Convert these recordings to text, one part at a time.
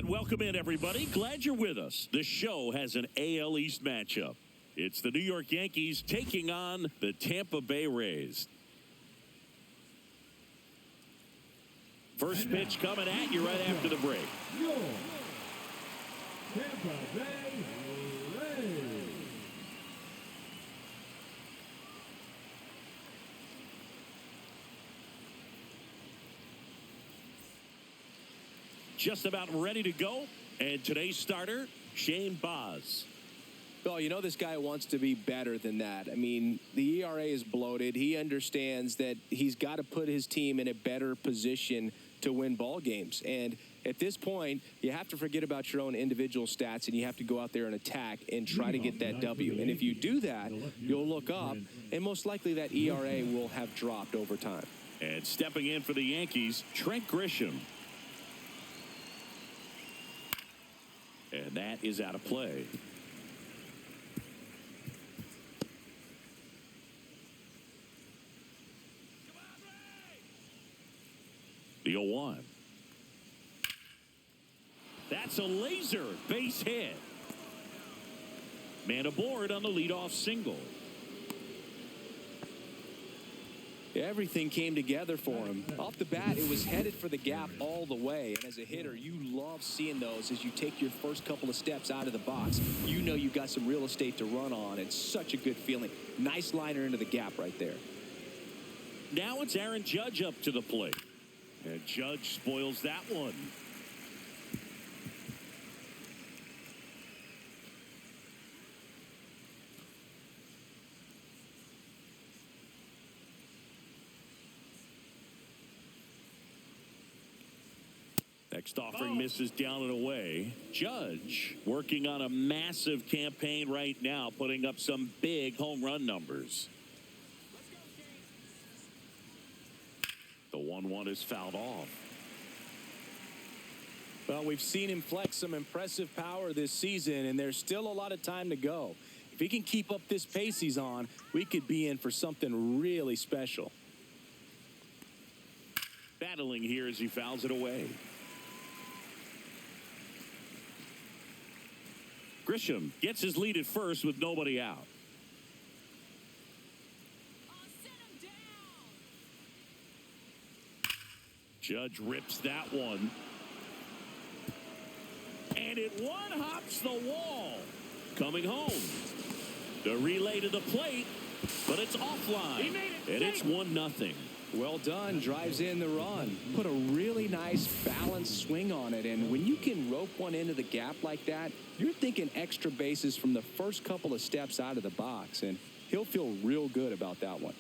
And welcome in, everybody. Glad you're with us. The show has an AL East matchup. It's the New York Yankees taking on the Tampa Bay Rays. First pitch coming at you right after the break. York Tampa Bay Rays. Just about ready to go. And today's starter, Shane Baz. Well, you know this guy wants to be better than that. I mean, the ERA is bloated. He understands that he's got to put his team in a better position to win ball games. And at this point, you have to forget about your own individual stats, and you have to go out there and attack and try to get that W. And if you do that, you'll look up, and most likely that ERA will have dropped over time. And stepping in for the Yankees, Trent Grisham. And that is out of play. The 0-1. That's a laser base hit. Man aboard on the leadoff single. Everything came together for him. Off the bat, it was headed for the gap all the way. And as a hitter, you love seeing those as you take your first couple of steps out of the box. You know you've got some real estate to run on. It's such a good feeling. Nice liner into the gap right there. Now it's Aaron Judge up to the plate. And Judge spoils that one. Next offering misses down and away. Judge working on a massive campaign right now, putting up some big home run numbers. The 1-1 is fouled off. Well, we've seen him flex some impressive power this season, and there's still a lot of time to go. If he can keep up this pace he's on, we could be in for something really special. Battling here as he fouls it away. Grisham gets his lead at first with nobody out. Judge rips that one. And it one-hops the wall. Coming home. The relay to the plate, but it's offline. And it's 1-0. Well done. Drives in the run. Put a really nice balanced swing on it. And when you can rope one into the gap like that, you're thinking extra bases from the first couple of steps out of the box. And he'll feel real good about that one.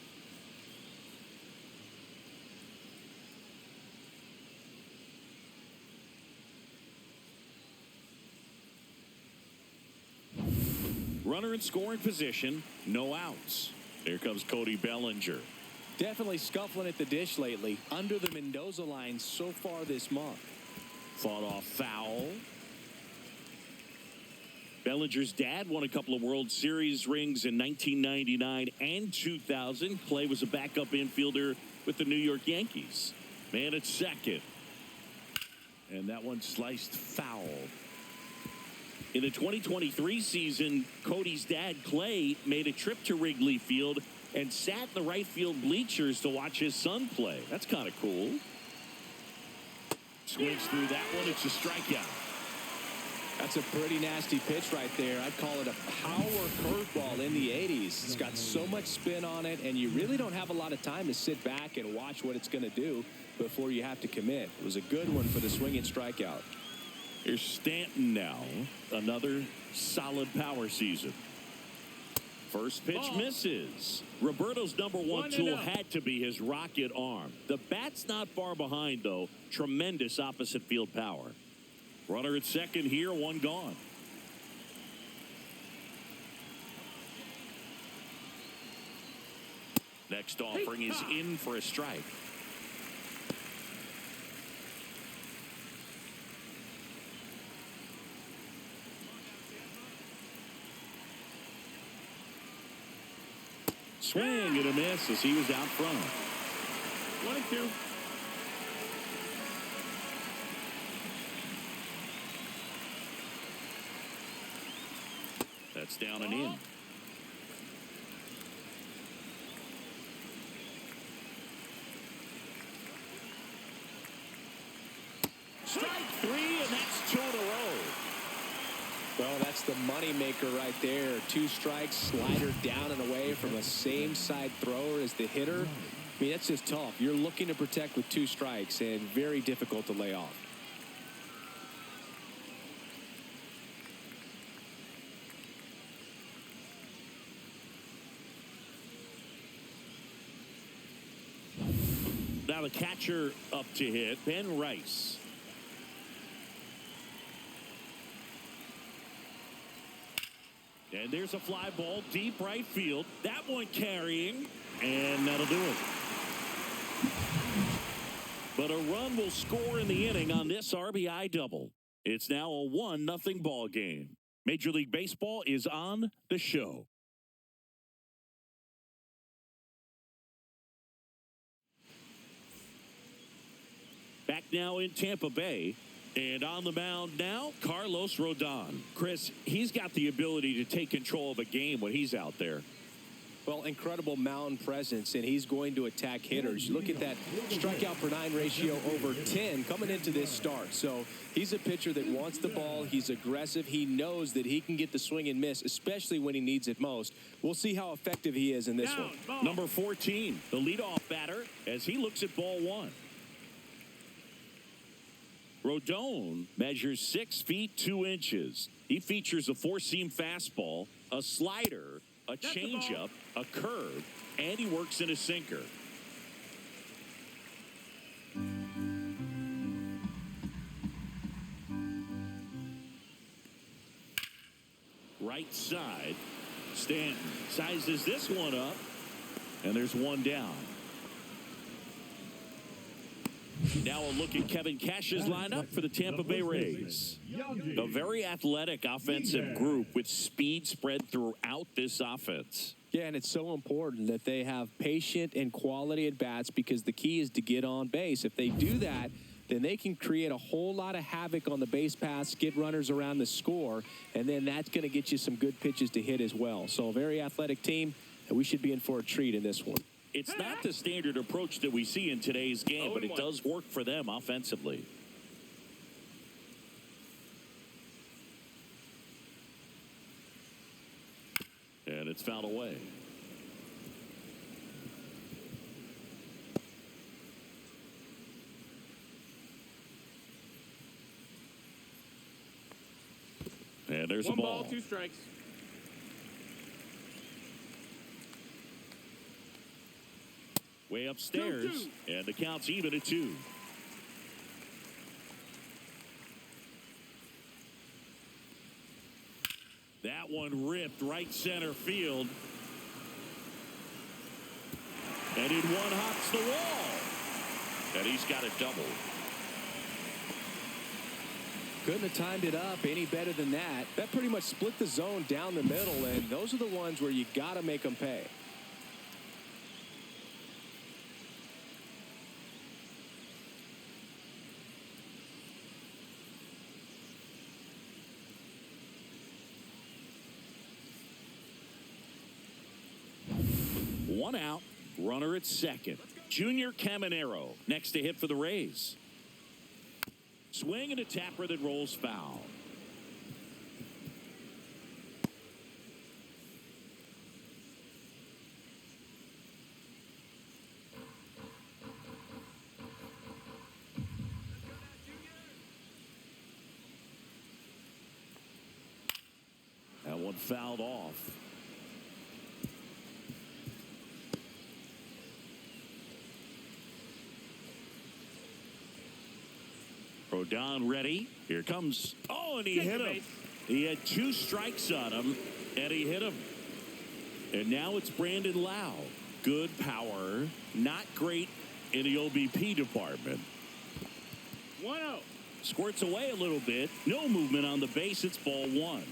Runner in scoring position, no outs. Here comes Cody Bellinger. Definitely scuffling at the dish lately. Under the Mendoza line so far this month. Fought off foul. Bellinger's dad won a couple of World Series rings in 1999 and 2000. Clay was a backup infielder with the New York Yankees. Man at second. And that one sliced foul. In the 2023 season, Cody's dad, Clay, made a trip to Wrigley Field and sat in the right field bleachers to watch his son play. That's kind of cool. Swings through that one. It's a strikeout. That's a pretty nasty pitch right there. I'd call it a power curveball in the 80s. It's got so much spin on it, and you really don't have a lot of time to sit back and watch what it's going to do before you have to commit. It was a good one for the swinging strikeout. Here's Stanton now. Another solid power season. First pitch misses. Roberto's number one tool had to be his rocket arm. The bat's not far behind, though. Tremendous opposite field power. Runner at second here, one gone. Next offering is in for a strike. Swing and a miss as he was out front. 1-2. That's down and in. Strike three, and that's 2 in a row. Well, that's the moneymaker right there. 2 strikes, slider down and away from a same side thrower as the hitter. I mean, that's just tough. You're looking to protect with 2 strikes and very difficult to lay off. Now the catcher up to hit, Ben Rice. And there's a fly ball deep right field. That one carrying, and that'll do it. But a run will score in the inning on this RBI double. It's now a 1-0 ball game. Major League Baseball is on the show. Back now in Tampa Bay. And on the mound now, Carlos Rodon. Chris, he's got the ability to take control of a game when he's out there. Well, incredible mound presence, and he's going to attack hitters. Look at that strikeout per 9 ratio over 10 coming into this start. So he's a pitcher that wants the ball. He's aggressive. He knows that he can get the swing and miss, especially when he needs it most. We'll see how effective he is in this one. Number 14, the leadoff batter, as he looks at ball 1. Rodon measures 6 feet 2 inches. He features a 4-seam fastball, a slider, a changeup, a curve, and he works in a sinker. Right side, Stanton sizes this one up, and there's one down. Now a look at Kevin Cash's lineup for the Tampa Bay Rays. A very athletic offensive group with speed spread throughout this offense. Yeah, and it's so important that they have patient and quality at bats because the key is to get on base. If they do that, then they can create a whole lot of havoc on the base paths, get runners around the score, and then that's going to get you some good pitches to hit as well. So a very athletic team, and we should be in for a treat in this one. It's not the standard approach that we see in today's game, but it does work for them offensively. And it's fouled away. And there's a ball. 1 ball, 2 strikes. Way upstairs, and the count's even at 2. That one ripped right center field. And in one hops the wall. And he's got a double. Couldn't have timed it up any better than that. That pretty much split the zone down the middle, and those are the ones where you got to make them pay. One out, runner at second. Junior Caminero next to hit for the Rays. Swing and a tapper that rolls foul. That one fouled off. Rodon ready. Here comes. Oh, and he hit him. He had 2 strikes on him, and he hit him. And now it's Brandon Lau. Good power. Not great in the OBP department. 1-0. Squirts away a little bit. No movement on the base. It's ball 1.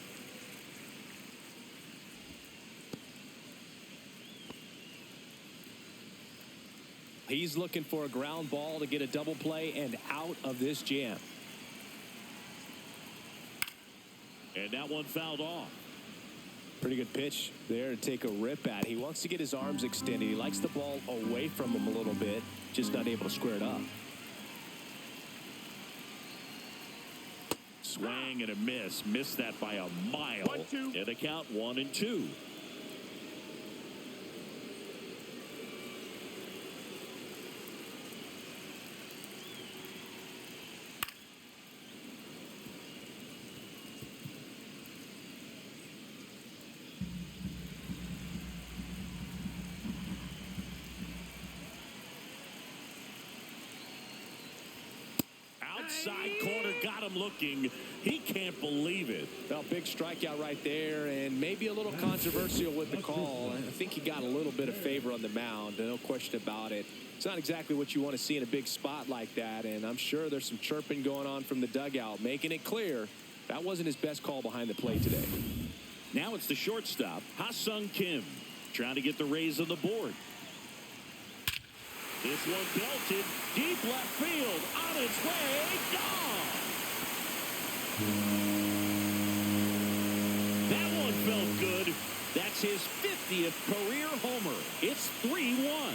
He's looking for a ground ball to get a double play and out of this jam. And that one fouled off. Pretty good pitch there to take a rip at. He wants to get his arms extended. He likes the ball away from him a little bit, just not able to square it up. Swing and a miss. Missed that by a mile. 1-2. And the count 1-2. Outside corner, got him looking. He can't believe it. Well, big strikeout right there, and maybe a little controversial with the call. I think he got a little bit of favor on the mound, no question about it. It's not exactly what you want to see in a big spot like that, and I'm sure there's some chirping going on from the dugout, making it clear that wasn't his best call behind the plate today. Now it's the shortstop, Ha-Sung Kim, trying to get the Rays on the board. This one belted deep left field, on its way, gone. That one felt good. That's his 50th career homer. It's 3-1.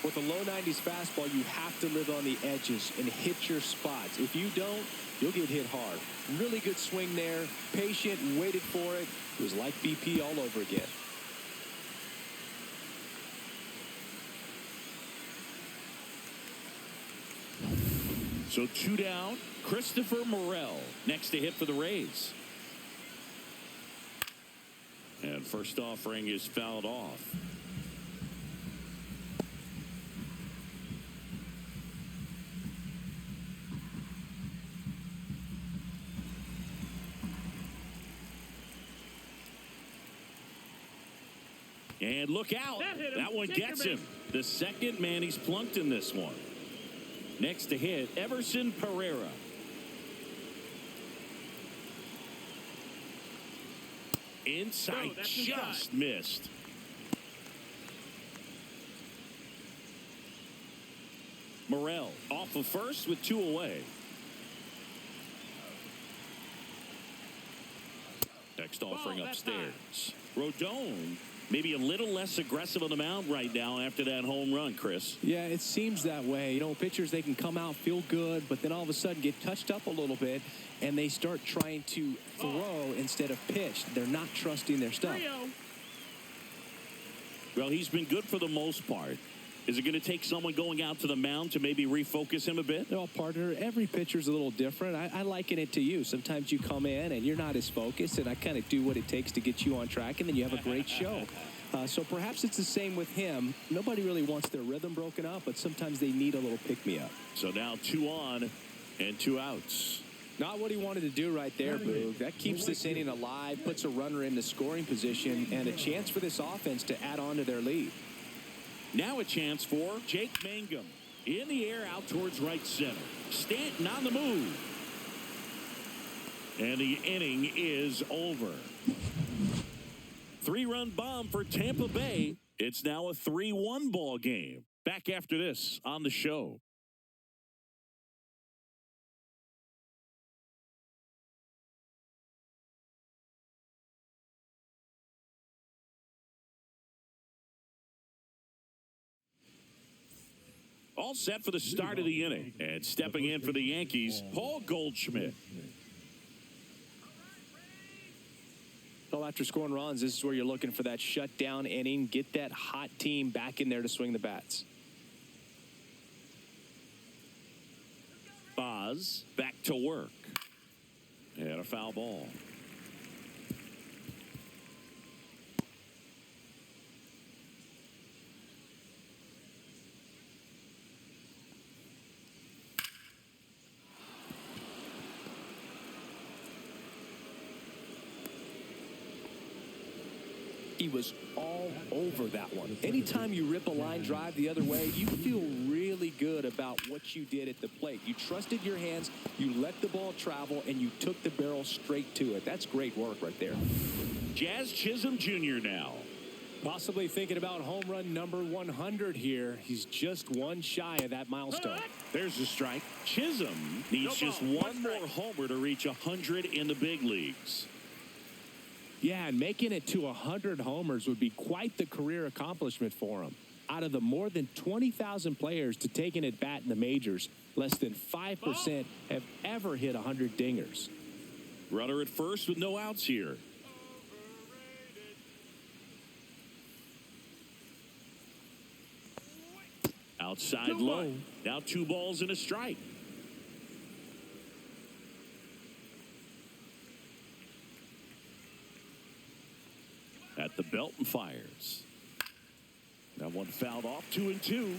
With a low 90s fastball, you have to live on the edges and hit your spots. If you don't, you'll get hit hard. Really good swing there. Patient, waited for it. It was like BP all over again. So 2 down. Christopher Morel next to hit for the Rays. And first offering is fouled off. And look out. That one gets him. The second man he's plunked in this one. Next to hit, Everson Pereira. Inside, just missed. Morel off of first with 2 away. Next offering upstairs. Rodon maybe a little less aggressive on the mound right now after that home run, Chris. Yeah, it seems that way. You know, pitchers, they can come out, feel good, but then all of a sudden get touched up a little bit, and they start trying to throw instead of pitch. They're not trusting their stuff. Well, he's been good for the most part. Is it going to take someone going out to the mound to maybe refocus him a bit? Well, partner, every pitcher's a little different. I liken it to you. Sometimes you come in and you're not as focused, and I kind of do what it takes to get you on track, and then you have a great show. So perhaps it's the same with him. Nobody really wants their rhythm broken up, but sometimes they need a little pick-me-up. So now 2 on and 2 outs. Not what he wanted to do right there, Boog. That keeps this inning alive, puts a runner in the scoring position, and a chance for this offense to add on to their lead. Now a chance for Jake Mangum. In the air out towards right center. Stanton on the move. And the inning is over. 3-run bomb for Tampa Bay. It's now a 3-1 ball game. Back after this on the show. All set for the start of the inning. And stepping in for the Yankees, Paul Goldschmidt. Well, after scoring runs, this is where you're looking for that shutdown inning. Get that hot team back in there to swing the bats. Boz back to work. And a foul ball. He was all over that one. Anytime you rip a line drive the other way, you feel really good about what you did at the plate. You trusted your hands, you let the ball travel, and you took the barrel straight to it. That's great work right there. Jazz Chisholm Jr. now. Possibly thinking about home run number 100 here. He's just one shy of that milestone. There's a strike. Chisholm needs just one more homer to reach 100 in the big leagues. Yeah, and making it to 100 homers would be quite the career accomplishment for him. Out of the more than 20,000 players to take an at-bat in the majors, less than 5% have ever hit 100 dingers. Runner at first with no outs here. Outside low. Now 2 balls and a strike. At the belt and fires. That one fouled off, 2-2.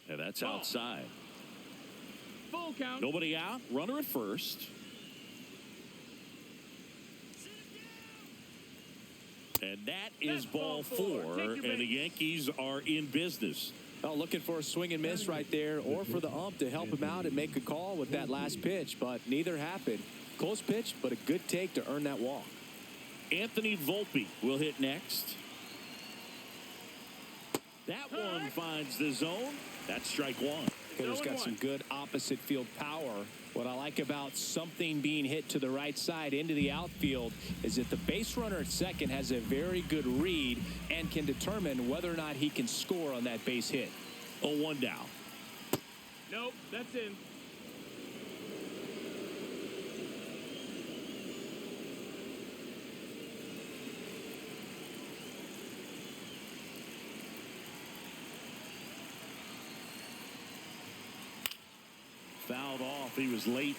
And that's outside. Full count. Nobody out. Runner at first. And that is ball 4. And the Yankees are in business. Oh, looking for a swing and miss right there, or for the ump to help him out and make a call with that last pitch, but neither happened. Close pitch, but a good take to earn that walk. Anthony Volpe will hit next. That one finds the zone. That's strike 1. Hitter's got some good opposite field power. What I like about something being hit to the right side into the outfield is that the base runner at second has a very good read and can determine whether or not he can score on that base hit. 0-1 down. Nope, that's in. Fouled off. He was late.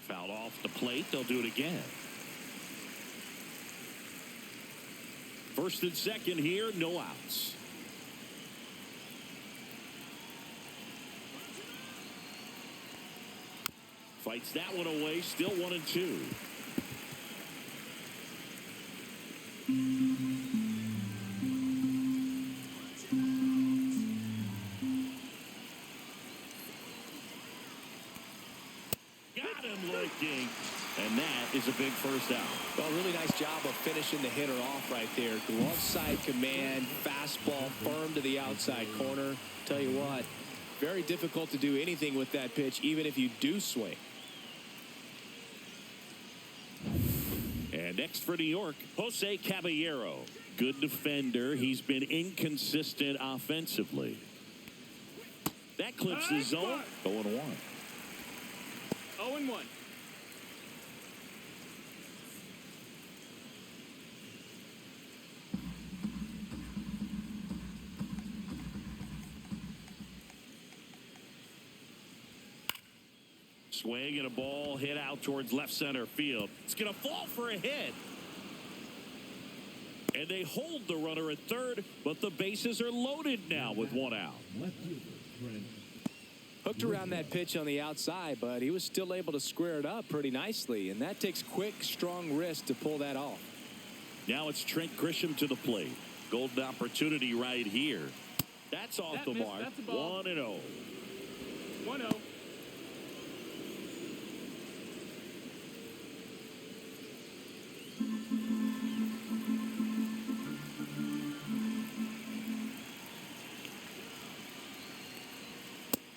Fouled off the plate. They'll do it again. First and second here. No outs. Fights that one away. Still 1-2. Got him looking. And that is a big first out. Well, really nice job of finishing the hitter off right there. Glove side command, fastball firm to the outside corner. Tell you what, very difficult to do anything with that pitch, even if you do swing. And next for New York, Jose Caballero. Good defender. He's been inconsistent offensively. That clips the zone. 0-1. 0-1. Swing and a ball hit out towards left center field. It's going to fall for a hit. And they hold the runner at third, but the bases are loaded now with 1 out. Hooked around that pitch on the outside, but he was still able to square it up pretty nicely, and that takes quick, strong wrist to pull that off. Now it's Trent Grisham to the plate. Golden opportunity right here. That's off the mark. 1-0. 1-0.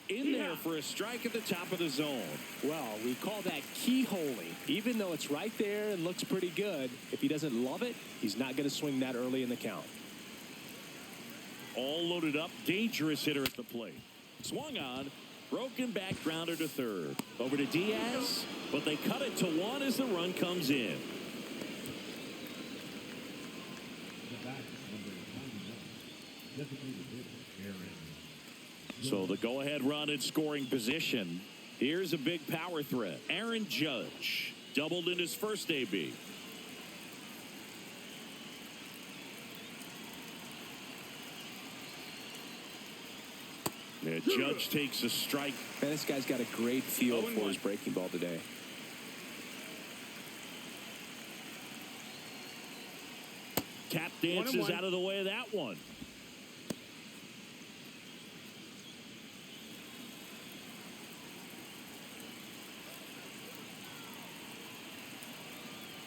In there for a strike at the top of the zone. Well, we call that keyholing. Even though it's right there and looks pretty good, if he doesn't love it, he's not going to swing that early in the count. All loaded up. Dangerous hitter at the plate. Swung on. Broken back grounder to third. Over to Diaz. But they cut it to 1 as the run comes in. So the go-ahead run in scoring position. Here's a big power threat. Aaron Judge doubled in his first AB. Yeah, Judge takes a strike. Man, this guy's got a great feel for his breaking ball today. Tap dances out of the way of that one.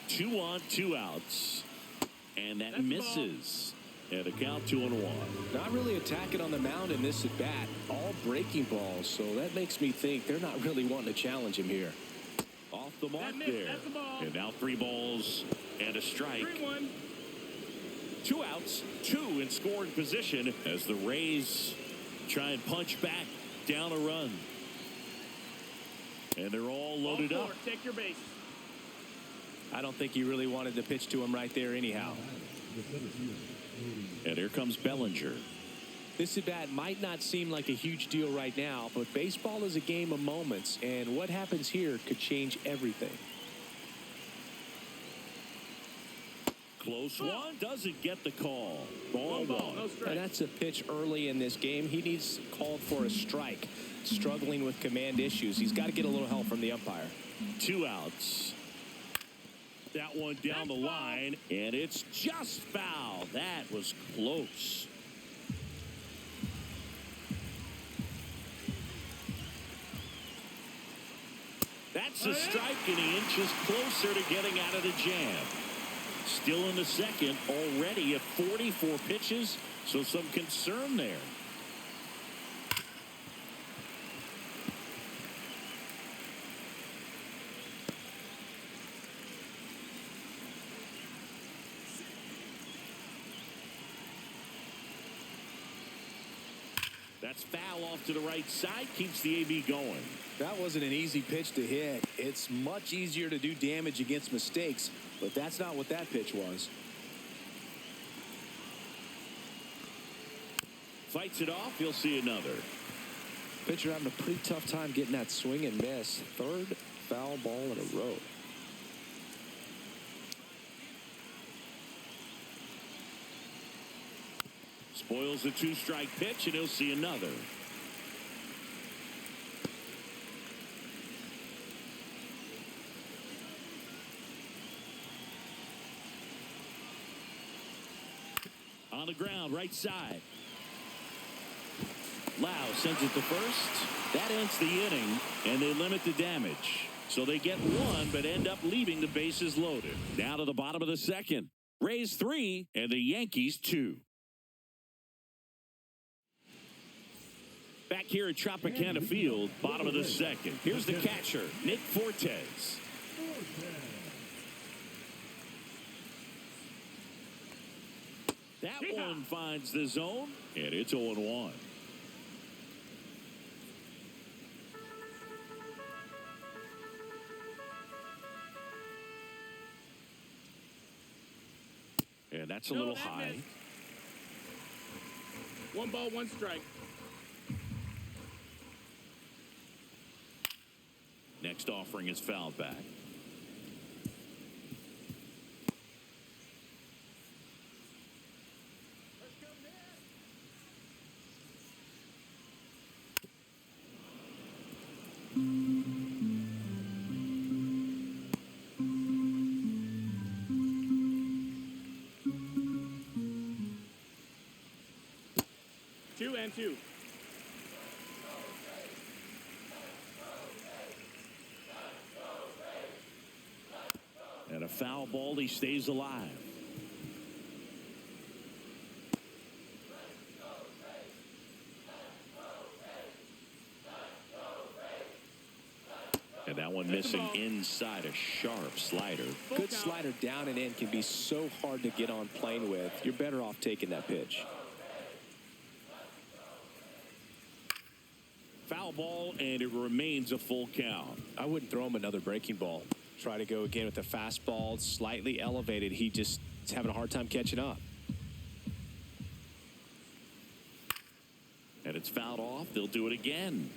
Two on, two outs. And that misses. And a count 2-1. Not really attacking on the mound in this at bat. All breaking balls. So that makes me think they're not really wanting to challenge him here. Off the mark there. And now 3 balls and a strike. 3-1. 2 outs, 2 in scoring position as the Rays try and punch back down a run. And they're all loaded up. Take your base. I don't think he really wanted to pitch to him right there anyhow. And here comes Bellinger. This at bat might not seem like a huge deal right now, but baseball is a game of moments, and what happens here could change everything. Close one, doesn't get the call. Ball one. No strike. And that's a pitch early in this game. He needs called for a strike. Struggling with command issues. He's got to get a little help from the umpire. 2 outs. That one down the line, and it's just foul. That was close. That's a strike, and he inches closer to getting out of the jam. Still in the second, already at 44 pitches, so some concern there. That's foul off to the right side, keeps the AB going. That wasn't an easy pitch to hit. It's much easier to do damage against mistakes, but that's not what that pitch was. Fights it off, he'll see another. Pitcher having a pretty tough time getting that swing and miss. 3rd foul ball in a row. Spoils the 2-strike pitch, and he'll see another. On the ground, right side. Lau sends it to first. That ends the inning, and they limit the damage. So they get 1, but end up leaving the bases loaded. Now to the bottom of the second. Rays 3, and the Yankees 2. Back here at Tropicana Field, bottom of the second. Here's the catcher, Nick Fortes. That one finds the zone, and it's 0-1. And that's a little high. Missed. 1 ball, 1 strike. Next offering is fouled back. Two and two. And a foul ball, he stays alive. And that one missing inside, a sharp slider. Good slider down and in can be so hard to get on plane with. You're better off taking that pitch. Foul ball, and it remains a full count. I wouldn't throw him another breaking ball. Try to go again with the fastball, slightly elevated. He just is having a hard time catching up. And it's fouled off. They'll do it again.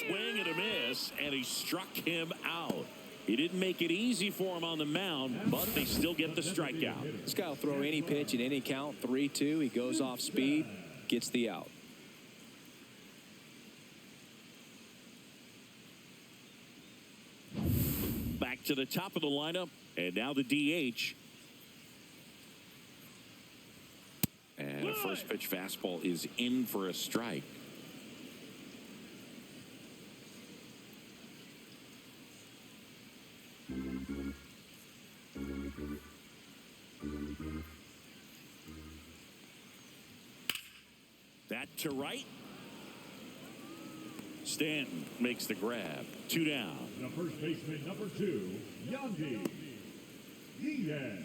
Swing and a miss, and he struck him out. He didn't make it easy for him on the mound, but they still get the strikeout. This guy will throw any pitch at any count. 3-2. He goes off speed, gets the out. Back to the top of the lineup, and now the DH. And a first pitch fastball is in for a strike. That to right. Stanton makes the grab. 2 down. The first baseman, number 2, Yandy Diaz.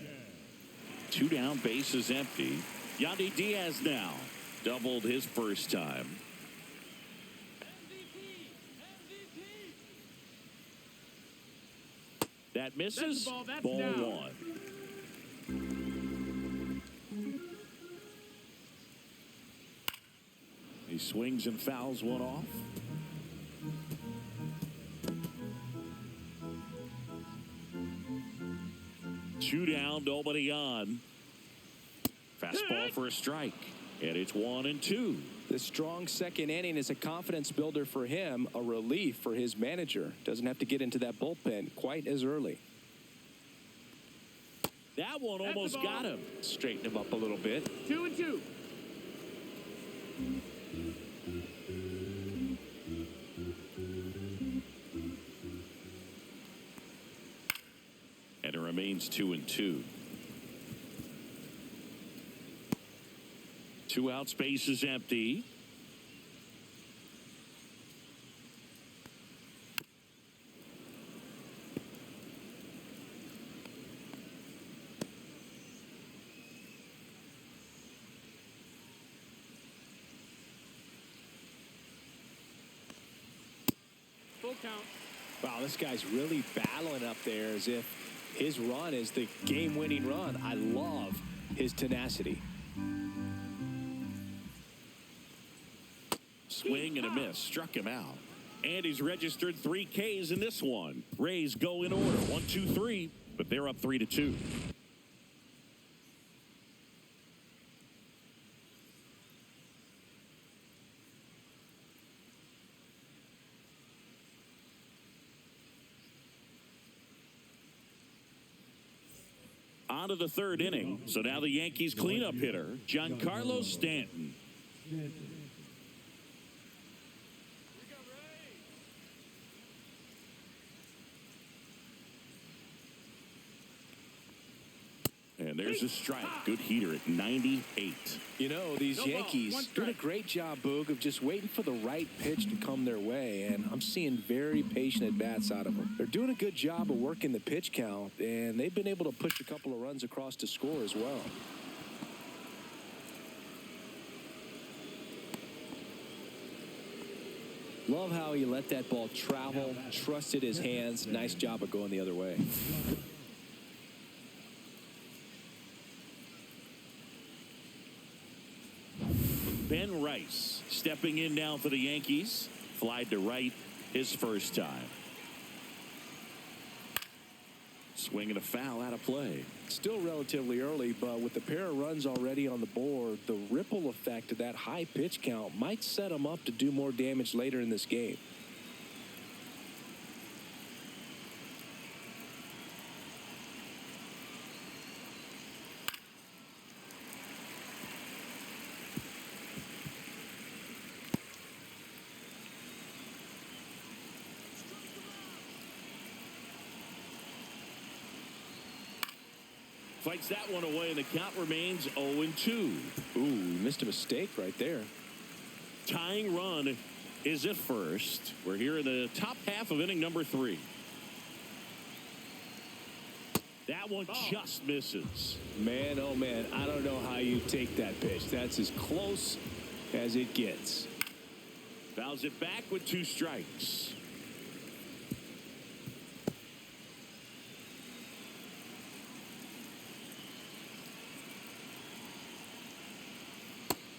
2 down, base is empty. Yandy Diaz now doubled his first time. That misses. That's the ball. That's Ball down. 1. He swings and fouls one off. Two down, nobody on. Fastball for a strike, and it's 1-2. The strong second inning is a confidence builder for him, a relief for his manager. Doesn't have to get into that bullpen quite as early. That one almost got him. Straighten him up a little bit. 2-2. And it remains 2-2. 2 out, space is empty. Full count. Wow, this guy's really battling up there as if his run is the game-winning run. I love his tenacity. Swing and a miss. Struck him out. And he's registered 3 Ks in this one. Rays go in order. 1, 2, 3. But they're up 3-2. On to the 3rd inning. So now the Yankees cleanup hitter, Giancarlo Stanton. And there's a strike. Good heater at 98. You know, these No ball, Yankees 1 doing a strike. great job, Boog, of just waiting for the right pitch to come their way, and I'm seeing very patient at-bats out of them. They're doing a good job of working the pitch count, and they've been able to push a couple of runs across to score as well. Love how he let that ball travel, trusted his hands. Nice job of going the other way. Ben Rice stepping in now for the Yankees. Flied to right his first time. Swing and a foul out of play. Still relatively early, but with the pair of runs already on the board, the ripple effect of that high pitch count might set them up to do more damage later in this game. Fights that one away, and the count remains 0-2. Ooh, missed a mistake right there. Tying run is at first. We're here in the top half of inning number 3. That one just misses. Man, oh man, I don't know how you take that pitch. That's as close as it gets. Fouls it back with 2 strikes.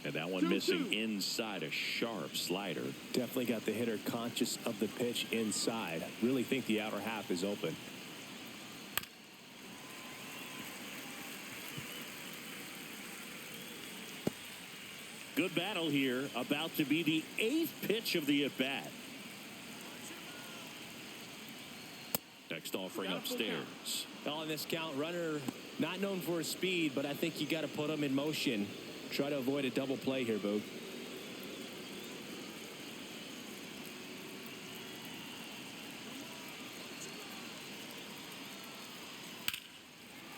And that one missing inside, a sharp slider. Definitely got the hitter conscious of the pitch inside. Really think the outer half is open. Good battle here. About to be the 8th pitch of the at-bat. Next offering upstairs. On this count, runner not known for his speed, but I think you got to put him in motion. Try to avoid a double play here, Boog.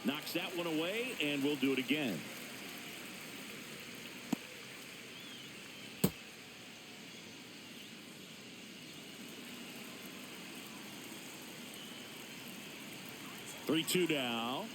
Knocks that one away, and we'll do it again. Three-two now.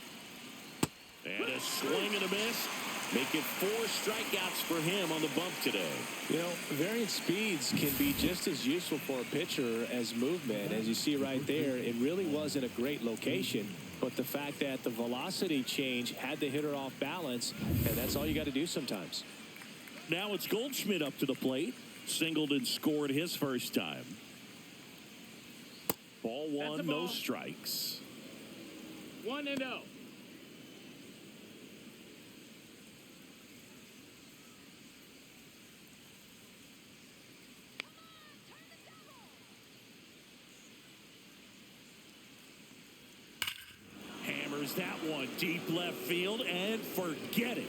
And a swing and a miss. Make it 4 strikeouts for him on the bump today. You know, varying speeds can be just as useful for a pitcher as movement. As you see right there, it really wasn't a great location. But the fact that the velocity change had the hitter off balance, and that's all you got to do sometimes. Now it's Goldschmidt up to the plate. Singled and scored his first time. Ball 1, no strikes. 1-0. Hammers that one deep left field and forget it.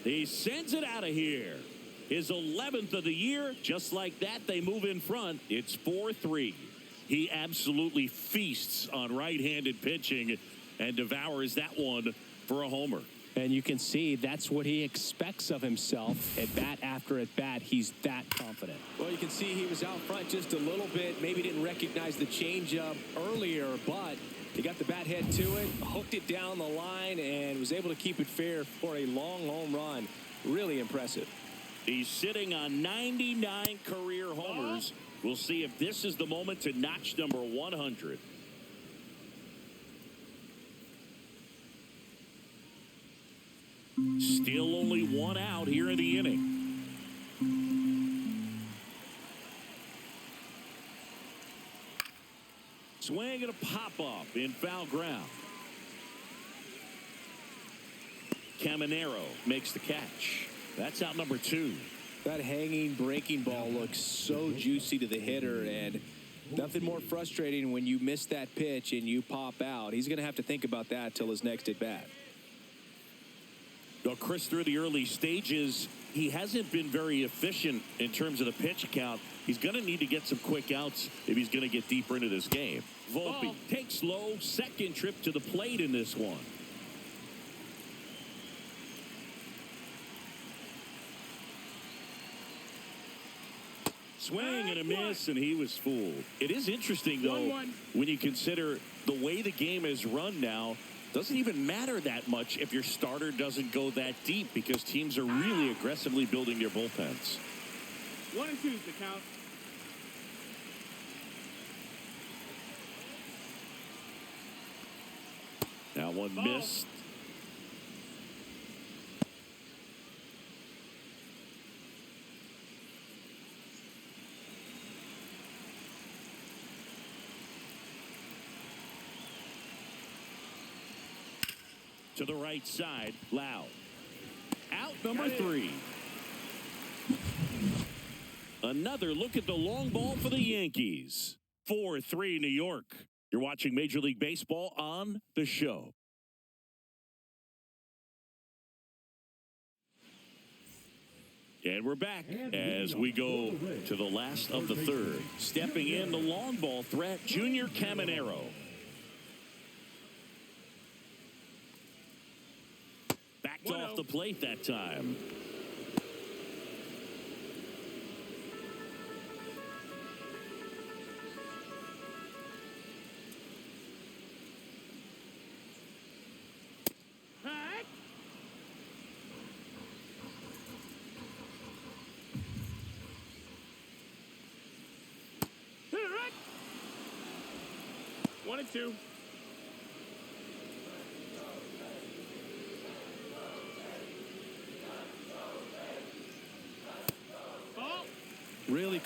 He sends it out of here. His 11th of the year. Just like that, they move in front. It's 4-3. He absolutely feasts on right-handed pitching and devours that one for a homer. And you can see that's what he expects of himself at bat after at bat. He's that confident. Well, you can see he was out front just a little bit. Maybe didn't recognize the changeup earlier, but he got the bat head to it, hooked it down the line, and was able to keep it fair for a long home run. Really impressive. He's sitting on 99 career homers. We'll see if this is the moment to notch number 100. Still only 1 out here in the inning. Swing and a pop-up in foul ground. Caminero makes the catch. That's out number 2. That hanging breaking ball looks so juicy to the hitter, and nothing more frustrating when you miss that pitch and you pop out. He's going to have to think about that till his next at bat. Well, Chris, through the early stages, he hasn't been very efficient in terms of the pitch count. He's going to need to get some quick outs if he's going to get deeper into this game. Volpe takes low, second trip to the plate in this one. Swing and a miss, and he was fooled. It is interesting, though, 1-1. when you consider the way the game is run now. Doesn't even matter that much if your starter doesn't go that deep, because teams are really aggressively building their bullpens. 1-2 is the count. Now one missed. To the right side, Lau. Out number 3. Another look at the long ball for the Yankees. 4-3 New York. You're watching Major League Baseball on The Show. And we're back as we go to the last of the third. Stepping in the long ball threat, Junior Caminero. Backed off the plate that time.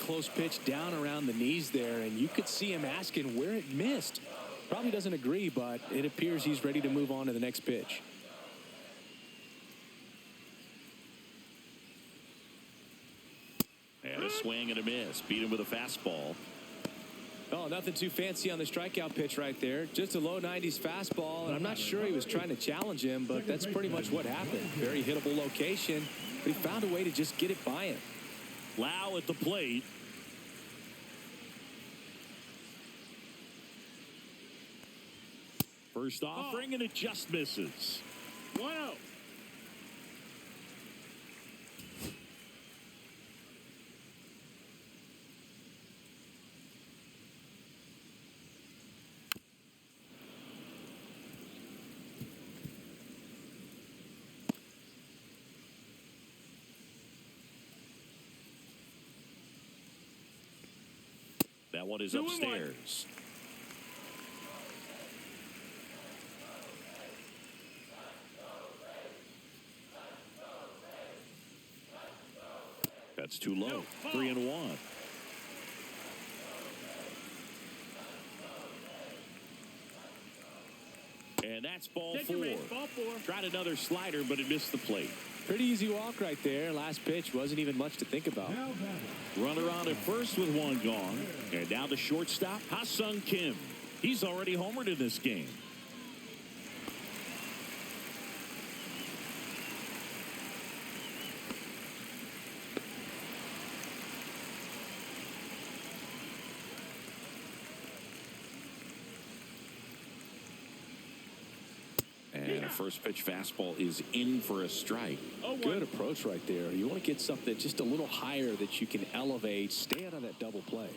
close pitch down around the knees there, and you could see him asking where it missed. Probably doesn't agree, but it appears he's ready to move on to the next pitch. And a swing and a miss. Beat him with a fastball. Oh, nothing too fancy on the strikeout pitch right there. Just a low 90s fastball, and I'm not sure he was trying to challenge him, but that's pretty much what happened. Very hittable location, but he found a way to just get it by him. Lau at the plate. First offering, and it just misses. 1-0. That one is 2-1. upstairs. That's too low. 3-1. And that's ball Take your four. base, ball four. Tried another slider, but it missed the plate. Pretty easy walk right there. Last pitch wasn't even much to think about. Now batting. Runner on at first with one gone. And now the shortstop, Ha-Sung Kim. He's already homered in this game. And a first pitch fastball is in for a strike. Good approach right there. You want to get something just a little higher that you can elevate. Stay out of that double play.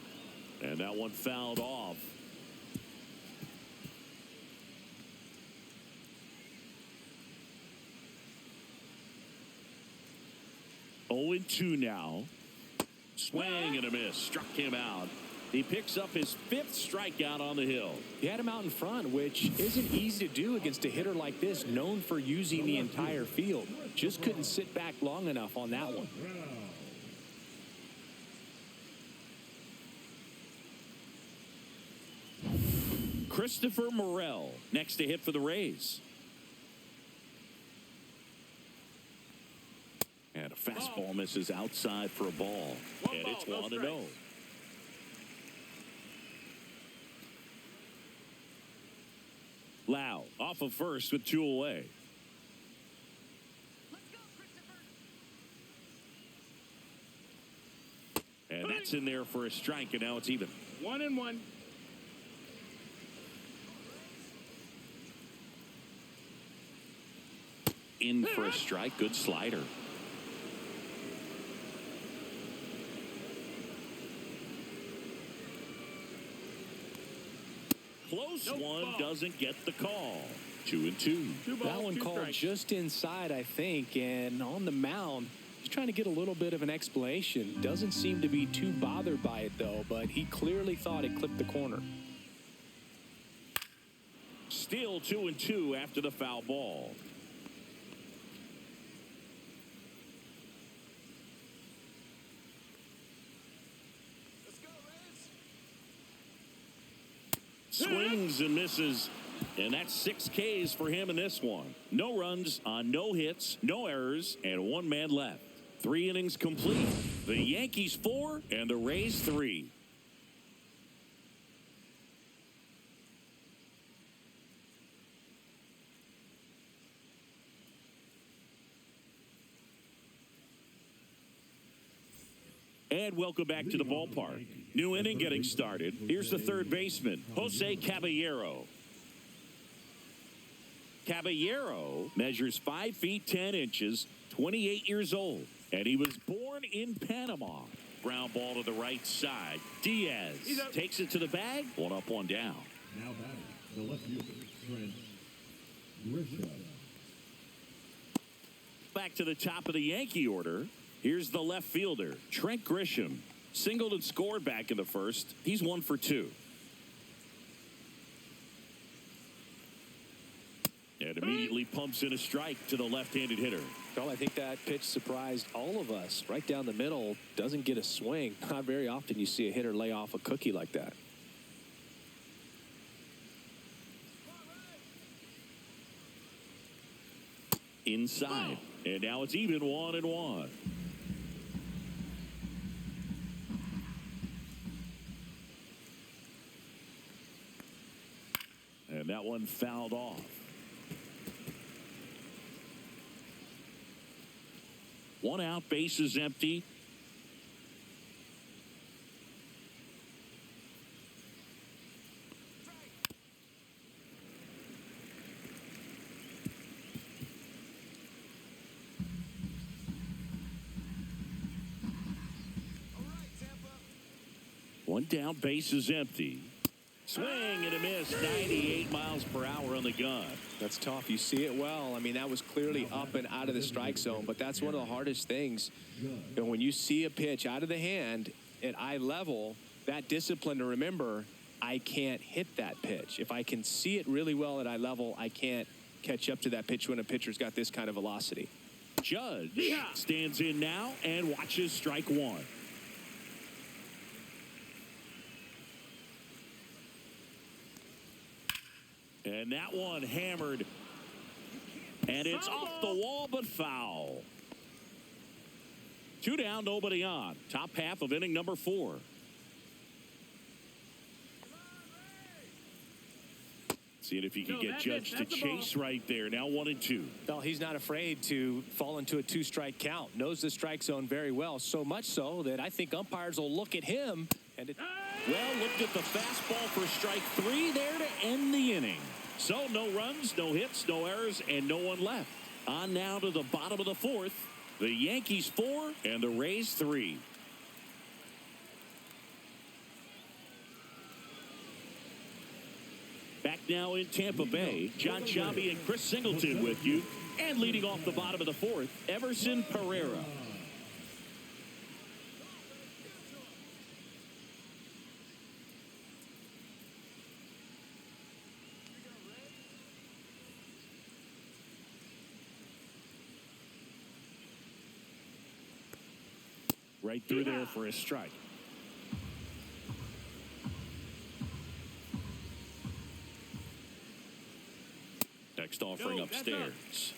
And that one fouled off. Oh, 2 now. Swing and a miss. Struck him out. He picks up his 5th strikeout on the hill. He had him out in front, which isn't easy to do against a hitter like this, known for using the entire field. Just couldn't sit back long enough on that one. Christopher Morel next to hit for the Rays. And a fastball misses outside for a ball. And it's 1-0. Lau off of first with 2 away. And that's in there for a strike, and now it's even. 1-1. In for a strike. Good slider. Close one, doesn't get the call. 2-2. That one called just inside, I think, and on the mound, he's trying to get a little bit of an explanation. Doesn't seem to be too bothered by it, though, but he clearly thought it clipped the corner. Still 2-2 after the foul ball. Swings and misses, and that's 6 Ks for him in this one. No runs on no hits, no errors, and 1 man left. 3 innings complete. The Yankees 4 and the Rays 3. And welcome back to the ballpark. New inning getting started. Here's the third baseman, Jose Caballero. Caballero measures 5 feet 10 inches, 28 years old, and he was born in Panama. Ground ball to the right side. Diaz takes it to the bag. 1 up, 1 down. Now batting, the left fielder, Trent Grisham. Back to the top of the Yankee order. Here's the left fielder, Trent Grisham. Singled and scored back in the first. He's 1 for 2. And immediately pumps in a strike to the left-handed hitter. Well, I think that pitch surprised all of us. Right down the middle, doesn't get a swing. Not very often you see a hitter lay off a cookie like that. Inside. And now it's even 1-1. And that one fouled off. One out, bases empty. One down, bases empty. Swing and a miss, 98 miles per hour on the gun. That's tough. You see it well. I mean, that was clearly up and out of the strike zone, but that's one of the hardest things. You know, when you see a pitch out of the hand at eye level, that discipline to remember, I can't hit that pitch. If I can see it really well at eye level, I can't catch up to that pitch when a pitcher's got this kind of velocity. Judge stands in now and watches strike one. And that one hammered. And it's off the wall, but foul. 2 down, nobody on. Top half of inning number 4. Seeing if he can get Judge to chase right there. Now 1-2. Well, he's not afraid to fall into a 2-strike count. Knows the strike zone very well. So much so that I think umpires will look at him. And well, looked at the fastball for strike 3 there to end the inning. So no runs, no hits, no errors, and no one left. On now to the bottom of the 4th. The Yankees 4 and the Rays 3. Back now in Tampa Bay, John Sciambi and Chris Singleton with you. And leading off the bottom of the 4th, Everson Pereira. Right through there for a strike. Next offering upstairs.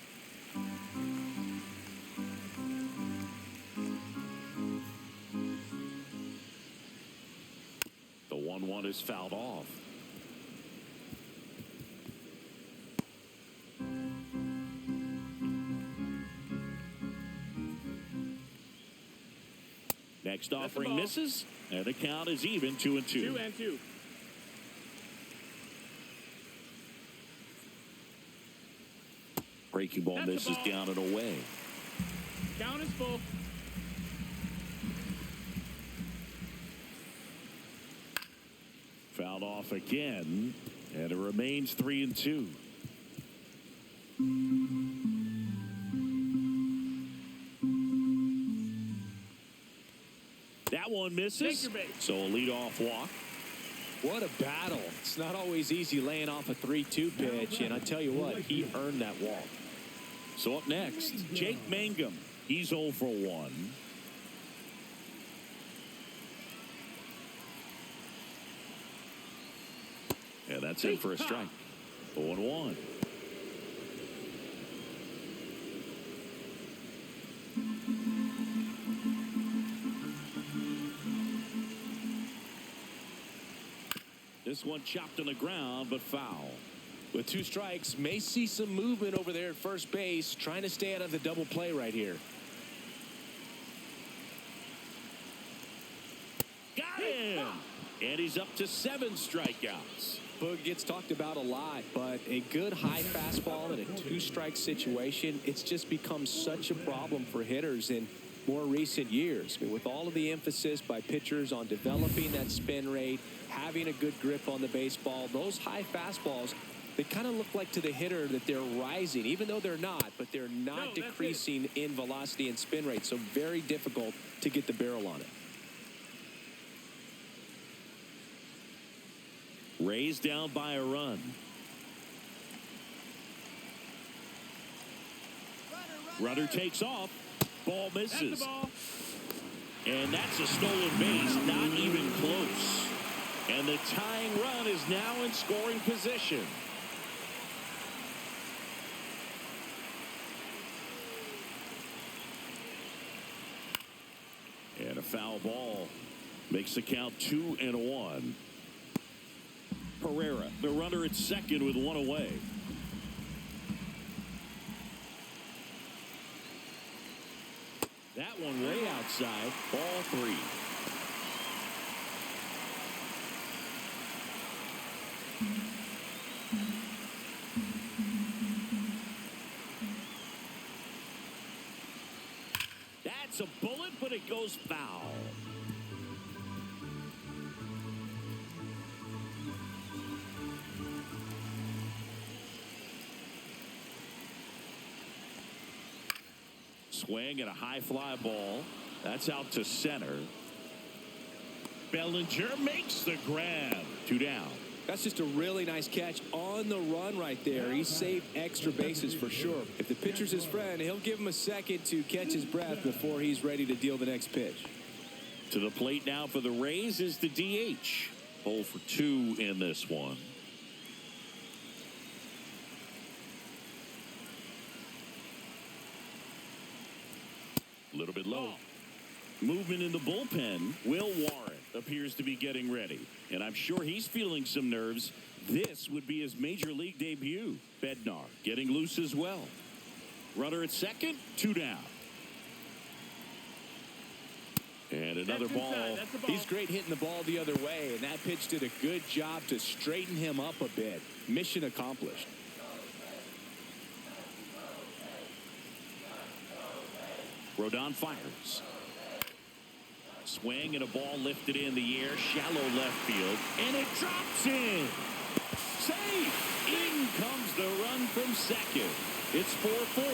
The 1-1 is fouled off. Next offering misses, and the count is even 2-2. 2-2. Breaking ball misses down and away. Count is full. Fouled off again, and it remains 3-2. That one misses, so a leadoff walk. What a battle. It's not always easy laying off a 3-2 pitch, and I tell you what, he earned that walk. So up next, Jake Mangum. He's 0 for 1. And that's in for a strike. 0-1. This one chopped on the ground, but foul. With 2 strikes, may see some movement over there at first base, trying to stay out of the double play right here. Got him! And he's up to 7 strikeouts. Boog gets talked about a lot, but a good high fastball in a 2-strike situation, it's just become such a problem for hitters in more recent years. I mean, with all of the emphasis by pitchers on developing that spin rate, having a good grip on the baseball, those high fastballs, they kind of look like to the hitter that they're rising, even though they're not, but they're not decreasing in velocity and spin rate, so very difficult to get the barrel on it. Rays down by a run. Runner takes off. Ball That's the misses. ball. And that's a stolen base. Not even close. And the tying run is now in scoring position. And a foul ball makes the count 2-1. Pereira, the runner at second with one away. That one way outside. Ball 3. That's a bullet, but it goes foul. Swing and a high fly ball. That's out to center. Bellinger makes the grab. 2 down. That's just a really nice catch on the run right there. He saved extra bases for sure. If the pitcher's his friend, he'll give him a second to catch his breath before he's ready to deal the next pitch. To the plate now for the Rays is the DH. 0 for 2 in this one. A little bit low. Movement in the bullpen. Will Warren appears to be getting ready. And I'm sure he's feeling some nerves. This would be his major league debut. Bednar getting loose as well. Runner at second. 2 down. And another ball. He's great hitting the ball the other way. And that pitch did a good job to straighten him up a bit. Mission accomplished. Rodon fires. Swing and a ball lifted in the air. Shallow left field. And it drops in. Safe. In comes the run from second. It's 4-4.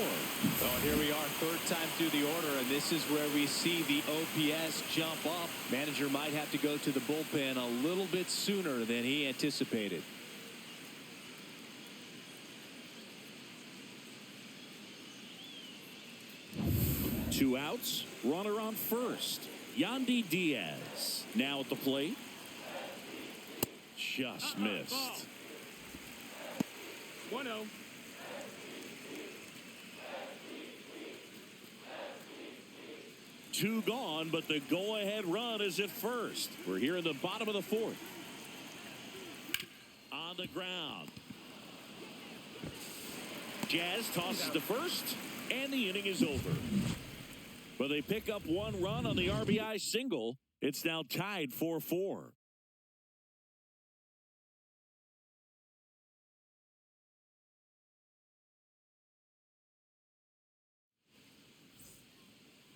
Oh, here we are, third time through the order, and this is where we see the OPS jump up. Manager might have to go to the bullpen a little bit sooner than he anticipated. Two outs. Runner on first. Yandy Diaz now at the plate. Just missed. 1-0. Two gone, but the go-ahead run is at first. We're here in the bottom of the 4th. On the ground. Jazz tosses to first, and the inning is over. But they pick up one run on the RBI single. It's now tied 4-4.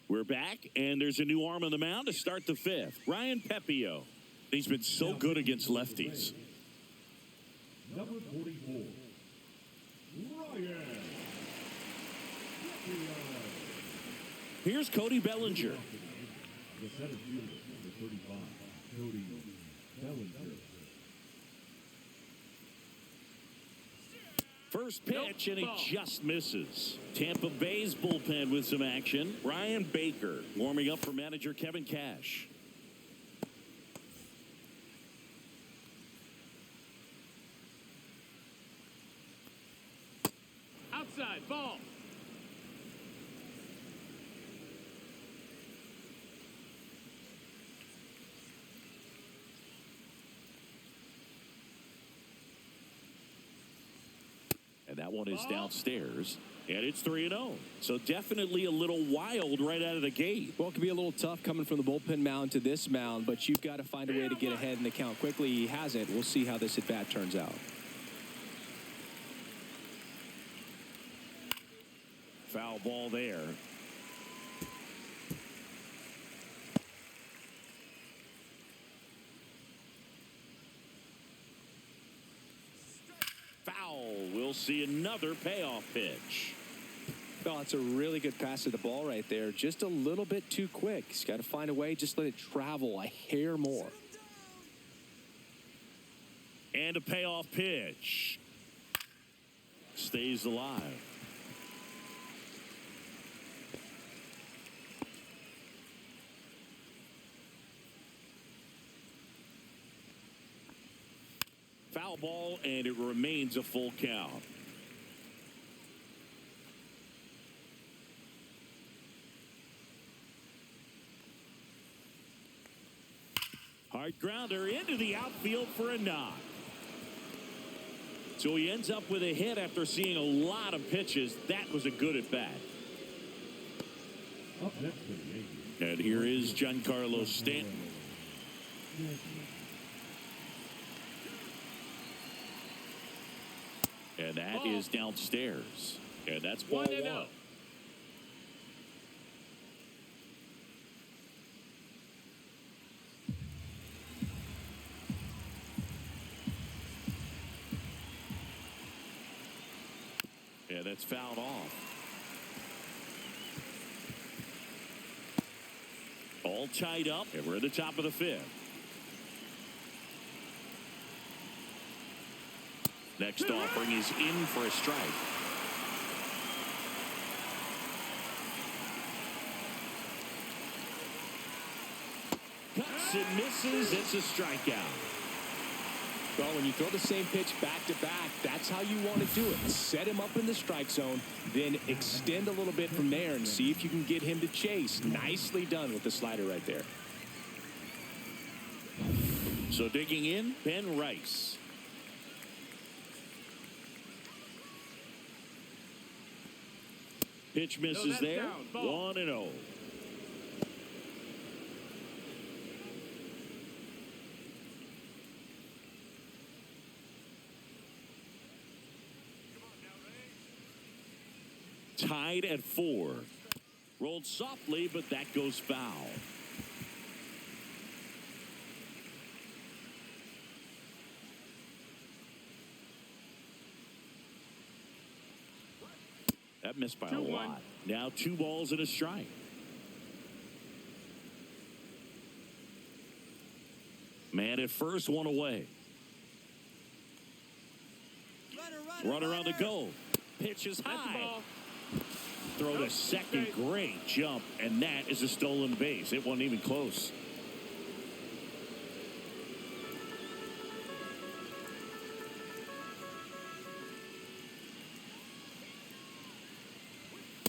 We're back, and there's a new arm on the mound to start the 5th. Ryan Pepio. He's been so good against lefties. Number 44, Ryan. Here's Cody Bellinger. The center fielder, number 35, Cody Bellinger. First pitch, and he just misses. Tampa Bay's bullpen with some action. Ryan Baker warming up for manager Kevin Cash. Outside, ball. And that one is downstairs. And it's 3-0. So definitely a little wild right out of the gate. Well, it can be a little tough coming from the bullpen mound to this mound, but you've got to find a way to get ahead in the count quickly. He hasn't. We'll see how this at-bat turns out. Foul ball there. Foul. We'll see another payoff pitch. Well, it's a really good pass of the ball right there. Just a little bit too quick. He's got to find a way. Just let it travel a hair more. And a payoff pitch. Stays alive. Foul ball, and it remains a full count. Hard grounder into the outfield for a knock. So he ends up with a hit after seeing a lot of pitches. That was a good at bat. Up next for the Yankees. And here is Giancarlo Stanton. And that is downstairs. And that's ball 1. And that's fouled off. All tied up, and we're at the top of the 5th. Next offering is in for a strike. Cuts and misses. It's a strikeout. Well, when you throw the same pitch back to back, that's how you want to do it. Set him up in the strike zone, then extend a little bit from there and see if you can get him to chase. Nicely done with the slider right there. So digging in, Ben Rice. Pitch misses there. 1-0. Tied at 4. Rolled softly, but that goes foul. That missed by a lot. Now 2 balls and a strike. Man at first, 1 away. Runner on the go. Pitch is high. Throw to second. Great jump, and that is a stolen base. It wasn't even close.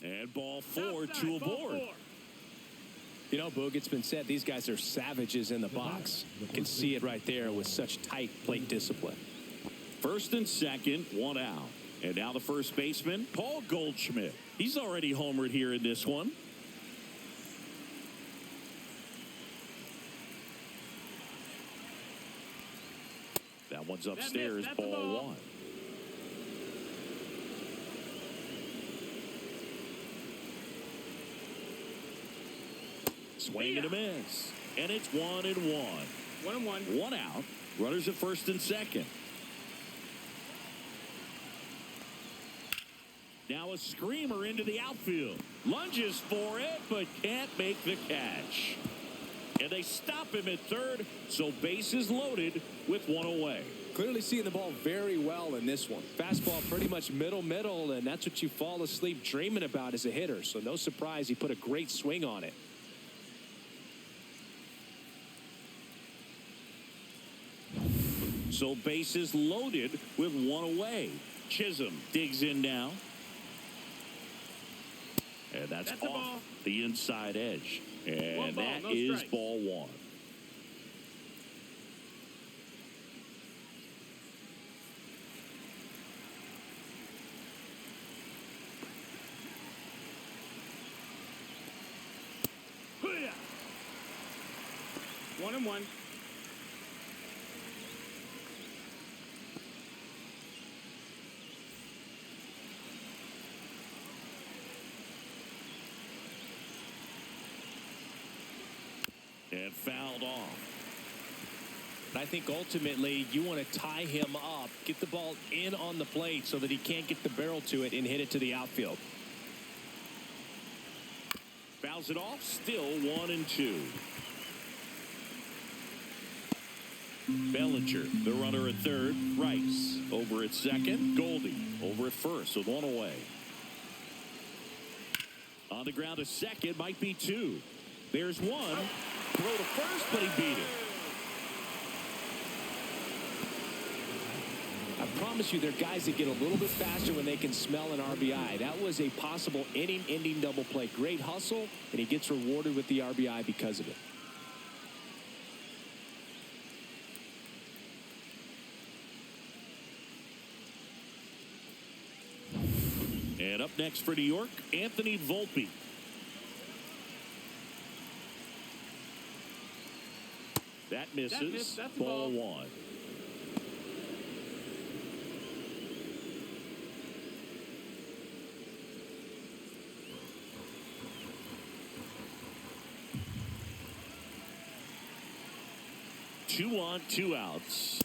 And ball 4, 2 aboard. You know, Boog, it's been said these guys are savages in the box. You can see it right there with such tight plate discipline. First and second, 1 out. And now the first baseman, Paul Goldschmidt. He's already homered here in this one. That one's upstairs, ball 1. Swing and a miss. And it's 1-1. 1-1. 1 out. Runners at first and second. Now a screamer into the outfield. Lunges for it, but can't make the catch. And they stop him at third, so bases loaded with 1 away. Clearly seeing the ball very well in this one. Fastball pretty much middle, and that's what you fall asleep dreaming about as a hitter. So no surprise he put a great swing on it. So bases loaded with 1 away. Chisholm digs in now. And that's off the inside edge. And that is ball 1. One and one. And fouled off. I think ultimately you want to tie him up, get the ball in on the plate so that he can't get the barrel to it and hit it to the outfield. Fouls it off, still 1-2. Bellinger, the runner at third. Rice over at second. Goldie over at first with 1 away. On the ground, a second, might be 2. There's 1. Throw to first, but he beat it. promise you, there are guys that get a little bit faster when they can smell an RBI. That was a possible inning-ending double play. Great hustle, and he gets rewarded with the RBI because of it. And up next for New York, Anthony Volpe. That misses. That's ball one. Two on, two outs.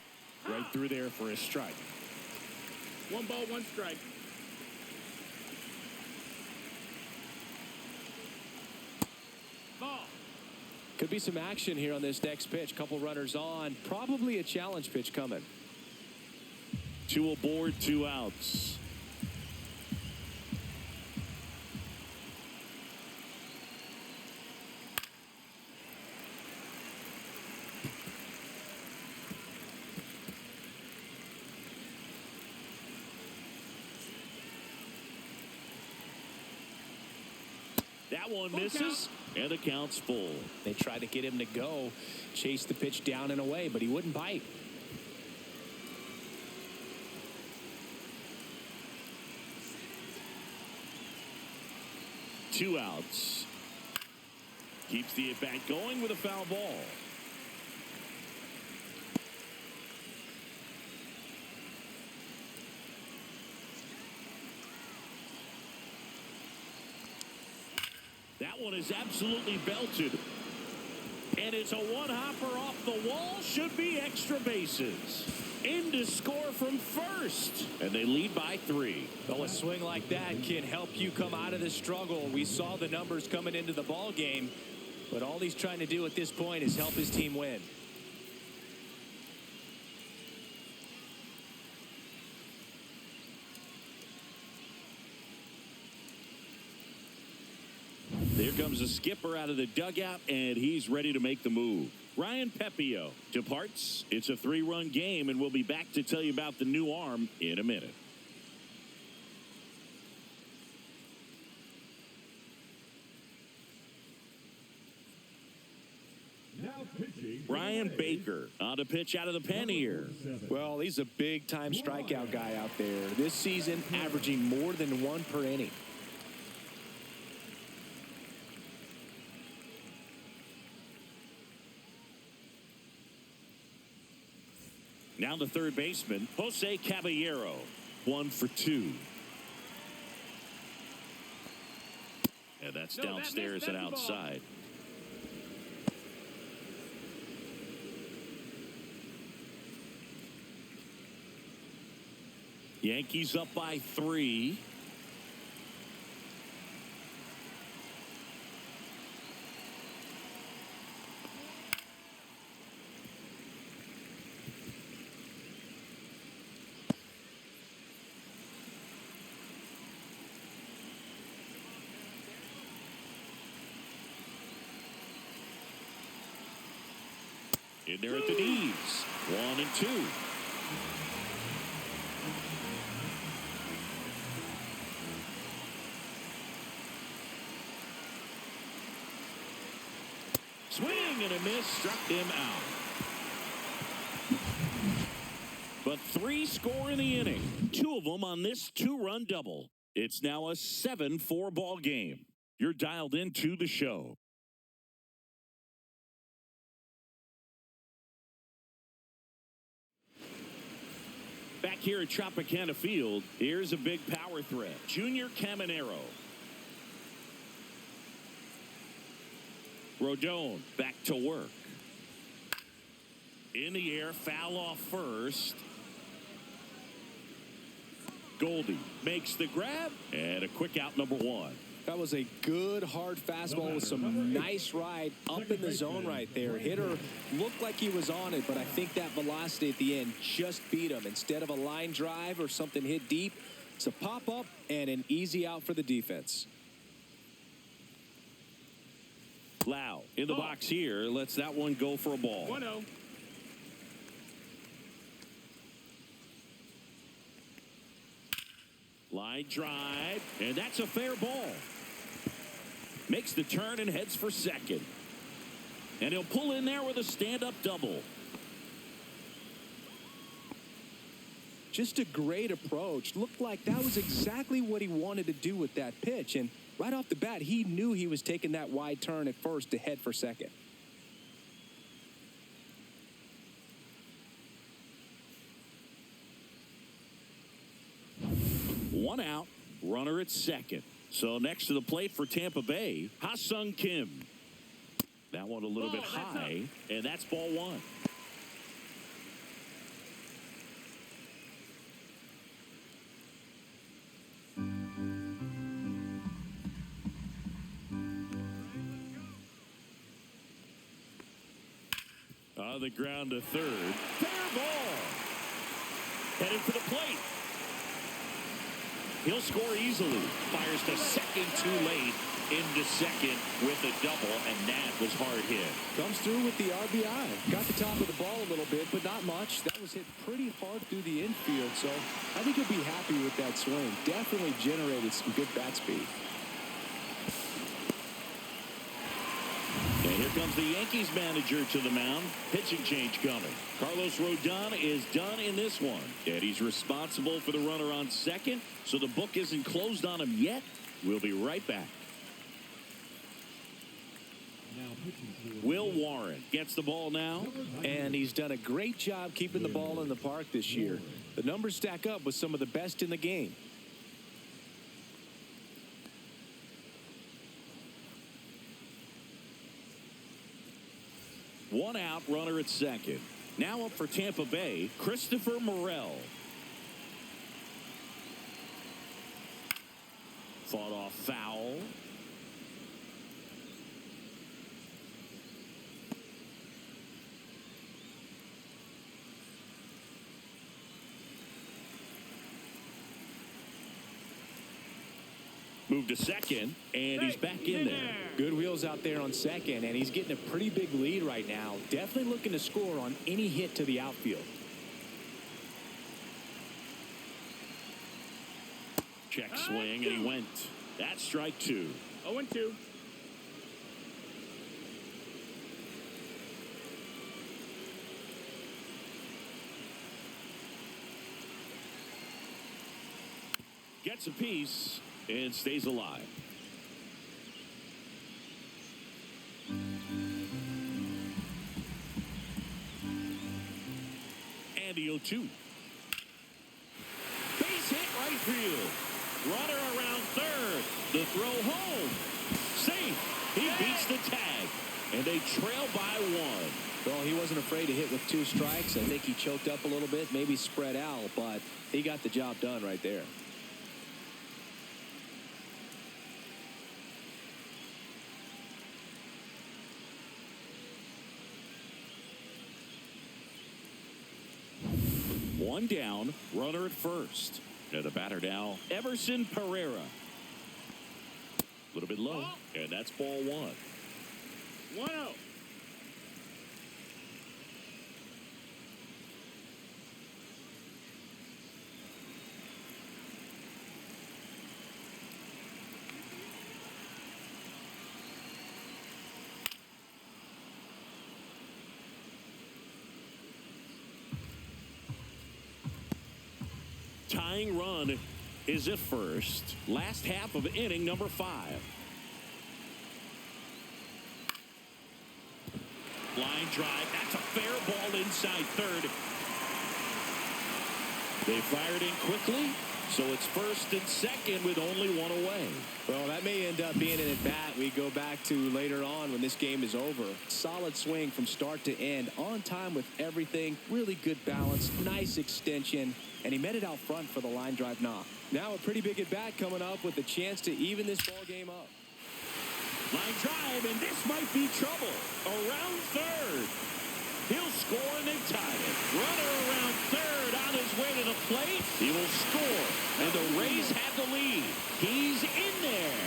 Right through there for a strike. 1 ball, 1 strike. Ball. Could be some action here on this next pitch. Couple runners on. Probably a challenge pitch coming. 2 aboard, 2 outs. That one misses, and the count's full. They tried to get him to go, chase the pitch down and away, but he wouldn't bite. Two outs. Keeps the at-bat going with a foul ball. That one is absolutely belted. And it's a one-hopper off the wall. Should be extra bases. In to score from first. And they lead by 3. Well, a swing like that can help you come out of the struggle. We saw the numbers coming into the ball game, but all he's trying to do at this point is help his team win. There comes a skipper out of the dugout, and he's ready to make the move. Ryan Pepio departs. It's a 3-run game, and we'll be back to tell you about the new arm in a minute. Now pitching. Ryan Baker on a pitch out of the pen here. Well, he's a big-time strikeout guy out there. This season, averaging more than 1 per inning. Now the third baseman, Jose Caballero. 1 for 2. And that's downstairs and outside. Yankees up by 3. In there at the knees. 1 and 2. Swing and a miss, struck him out. But 3 score in the inning. 2 of them on this 2-run double. It's now a 7-4 ball game. You're dialed into the show. Back here at Tropicana Field, here's a big power threat. Junior Caminero. Rodon back to work. In the air, foul off first. Goldie makes the grab, and a quick out, number 1. That was a good hard fastball with some nice ride up in the zone right there. Hitter looked like he was on it, but I think that velocity at the end just beat him. Instead of a line drive or something hit deep, it's a pop-up and an easy out for the defense. Lau in the box here, lets that one go for a ball. 1-0. Line drive, and that's a fair ball. Makes the turn and heads for second. And he'll pull in there with a stand-up double. Just a great approach. Looked like that was exactly what he wanted to do with that pitch. And right off the bat, he knew he was taking that wide turn at first to head for second. One out, runner at second. So next to the plate for Tampa Bay, Ha-Sung Kim. That one a little bit high, and that's ball one. On the ground to third. Fair ball. Headed for the plate. He'll score easily. Fires to second too late. Into second with a double, and that was hard hit. Comes through with the RBI. Got the top of the ball a little bit, but not much. That was hit pretty hard through the infield, so I think he'll be happy with that swing. Definitely generated some good bat speed. And here comes the Yankees manager to the mound. Pitching change coming. Carlos Rodon is done in this one. And he's responsible for the runner on second, so the book isn't closed on him yet. We'll be right back. Will Warren gets the ball now. And he's done a great job keeping the ball in the park this year. The numbers stack up with some of the best in the game. One out, runner at second. Now up for Tampa Bay, Christopher Morel. Fought off foul. Moved to second, and he's back in there. Good wheels out there on second, and he's getting a pretty big lead right now. Definitely looking to score on any hit to the outfield. Check swing, and he went. That's strike two. 0-2. Gets a piece and stays alive. And the 0-2. Base hit right field. Runner around third. The throw home. Safe. He beats the tag. And they trail by one. Well, he wasn't afraid to hit with 2 strikes. I think he choked up a little bit, maybe spread out, but he got the job done right there. One down, runner at first. And the batter now, Everson Pereira. A little bit low, and that's ball one. 1-0. Tying run is at first. Last half of inning number 5. Line drive. That's a fair ball inside third. They fired in quickly, so it's first and second with only one away. Well, that may end up being an at-bat we go back to later on when this game is over. Solid swing from start to end. On time with everything. Really good balance. Nice extension. And he met it out front for the line drive knock. Now a pretty big at-bat coming up with a chance to even this ball game up. Line drive, and this might be trouble. Around third. He'll score, and they tie it. Runner around third on his way to the plate. He will score, and the Rays have the lead. He's in there.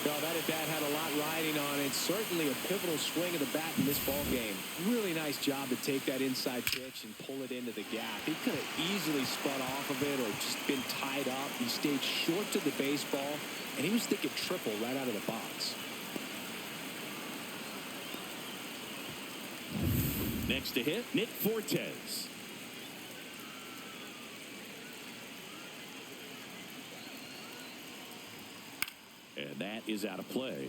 Well, that at-bat had a lot riding on it. Certainly a pivotal swing of the bat in this ball game. Really nice job to take that inside pitch and pull it into the gap. He could have easily spun off of it or just been tied up. He stayed short to the baseball, and he was thinking triple right out of the box. Next to hit, Nick Fortes. And that is out of play.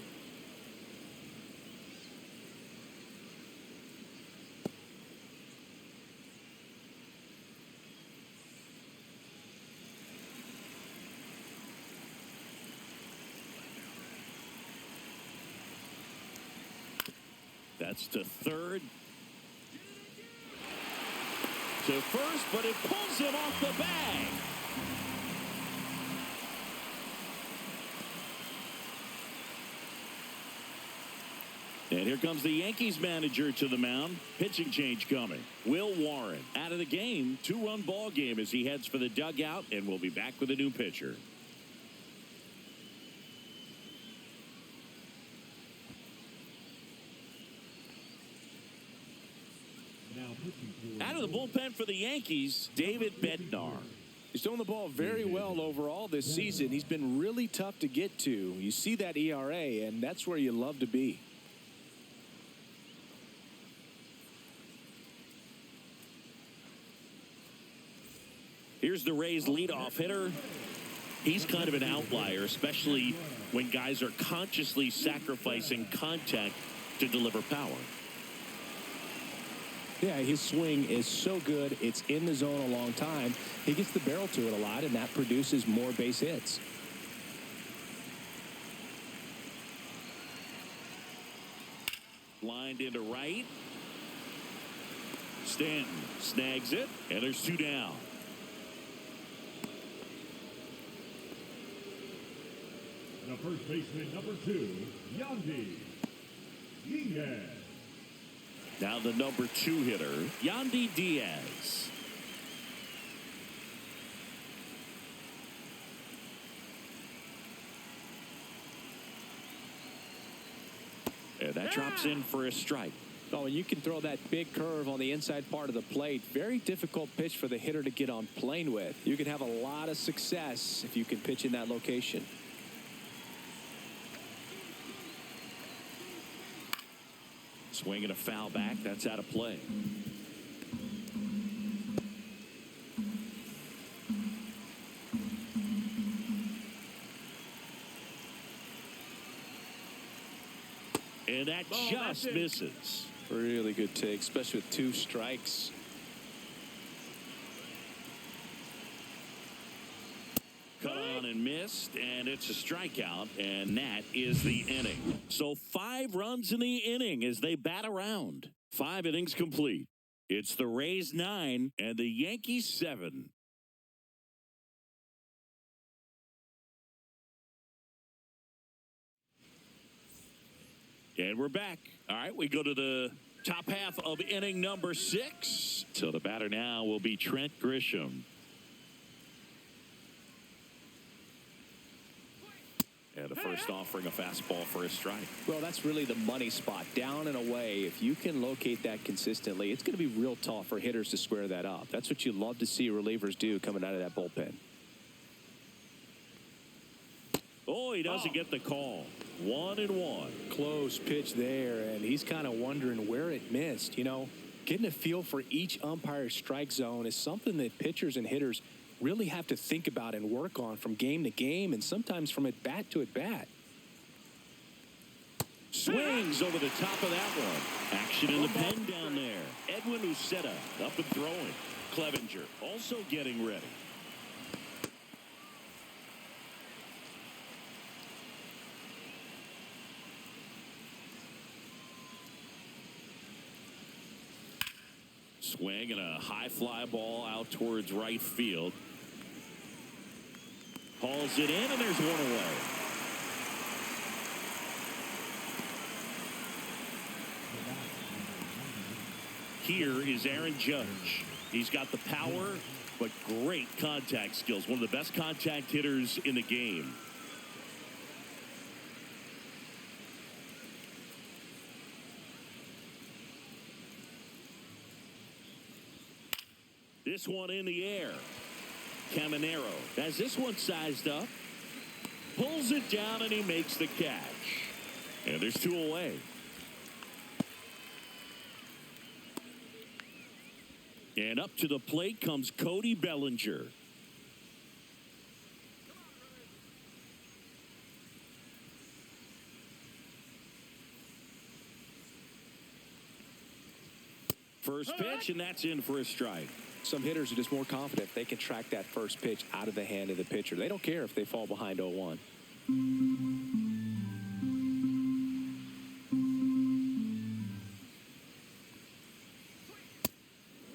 That's to third. To first, but it pulls him off the bag. And here comes the Yankees manager to the mound. Pitching change coming. Will Warren out of the game. 2-run ball game as he heads for the dugout, and we'll be back with a new pitcher. Out of the bullpen for the Yankees, David Bednar. He's throwing the ball very well overall this season. He's been really tough to get to. You see that ERA, and that's where you love to be. Here's the Rays leadoff hitter. He's kind of an outlier, especially when guys are consciously sacrificing contact to deliver power. Yeah, his swing is so good. It's in the zone a long time. He gets the barrel to it a lot, and that produces more base hits. Lined into right. Stanton snags it, and there's 2 down. The first baseman, number 2, Yandy Diaz. Now the number 2 hitter, Yandy Diaz. And that drops in for a strike. Oh, and you can throw that big curve on the inside part of the plate. Very difficult pitch for the hitter to get on plane with. You can have a lot of success if you can pitch in that location. Swinging a foul back. That's out of play. And that just misses. Really good take, especially with 2 strikes. Cut on and missed, and it's a strikeout, and that is the inning. So 5 runs in the inning as they bat around. 5 innings complete. It's the Rays 9 and the Yankees 7. And we're back. All right, we go to the top half of inning number 6. So the batter now will be Trent Grisham. And the first offering a fastball for a strike. Well, that's really the money spot. Down and away. If you can locate that consistently, it's going to be real tough for hitters to square that up. That's what you love to see relievers do coming out of that bullpen. Oh, he doesn't get the call. 1-1. Close pitch there, and he's kind of wondering where it missed. You know, getting a feel for each umpire's strike zone is something that pitchers and hitters really have to think about and work on from game to game and sometimes from at bat to at bat. Swings over the top of that one. Action in the pen down there. Edwin Uceta up and throwing. Clevenger also getting ready. Swing and a high fly ball out towards right field. Hauls it in, and there's one away. Here is Aaron Judge. He's got the power, but great contact skills. One of the best contact hitters in the game. This one in the air. Caminero has this one sized up. Pulls it down and he makes the catch. And there's 2 away. And up to the plate comes Cody Bellinger. First pitch, and that's in for a strike. Some hitters are just more confident they can track that first pitch out of the hand of the pitcher. They don't care if they fall behind 0-1.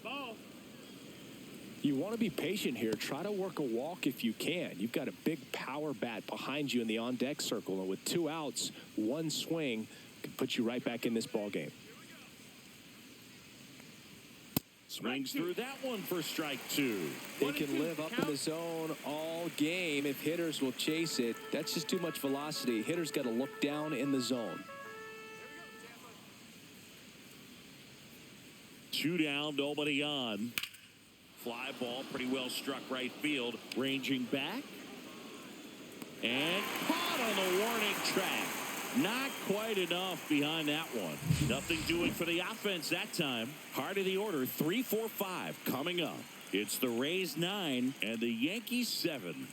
Ball. You want to be patient here. Try to work a walk if you can. You've got a big power bat behind you in the on-deck circle, and with 2 outs, 1 swing can put you right back in this ball game. Swings through that one for strike 2. They can live up in the zone all game if hitters will chase it. That's just too much velocity. Hitters got to look down in the zone. 2 down, nobody on. Fly ball, pretty well struck right field. Ranging back. And caught on the warning track. Not quite enough behind that one. Nothing doing for the offense that time. Heart of the order, 3-4-5 coming up. It's the Rays 9 and the Yankees 7.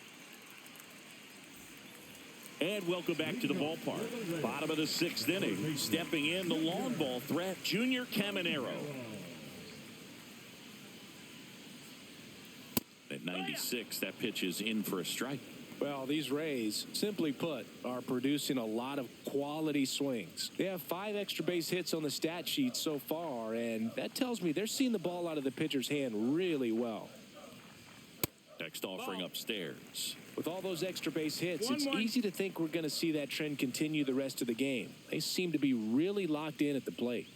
And welcome back to the ballpark. Bottom of the 6th inning. Stepping in the long ball threat, Junior Caminero. At 96, that pitch is in for a strike. Well, these Rays, simply put, are producing a lot of quality swings. They have 5 extra base hits on the stat sheet so far, and that tells me they're seeing the ball out of the pitcher's hand really well. Next offering upstairs. With all those extra base hits, it's easy to think we're going to see that trend continue the rest of the game. They seem to be really locked in at the plate.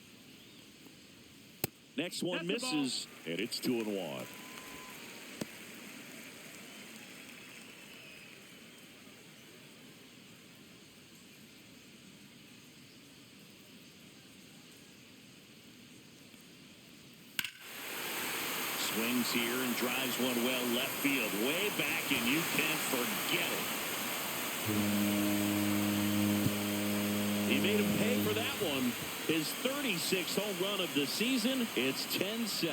Next one misses, and it's 2-1. Swings here and drives one well left field. Way back, and you can't forget it. He made him pay for that one. His 36th home run of the season. It's 10-7.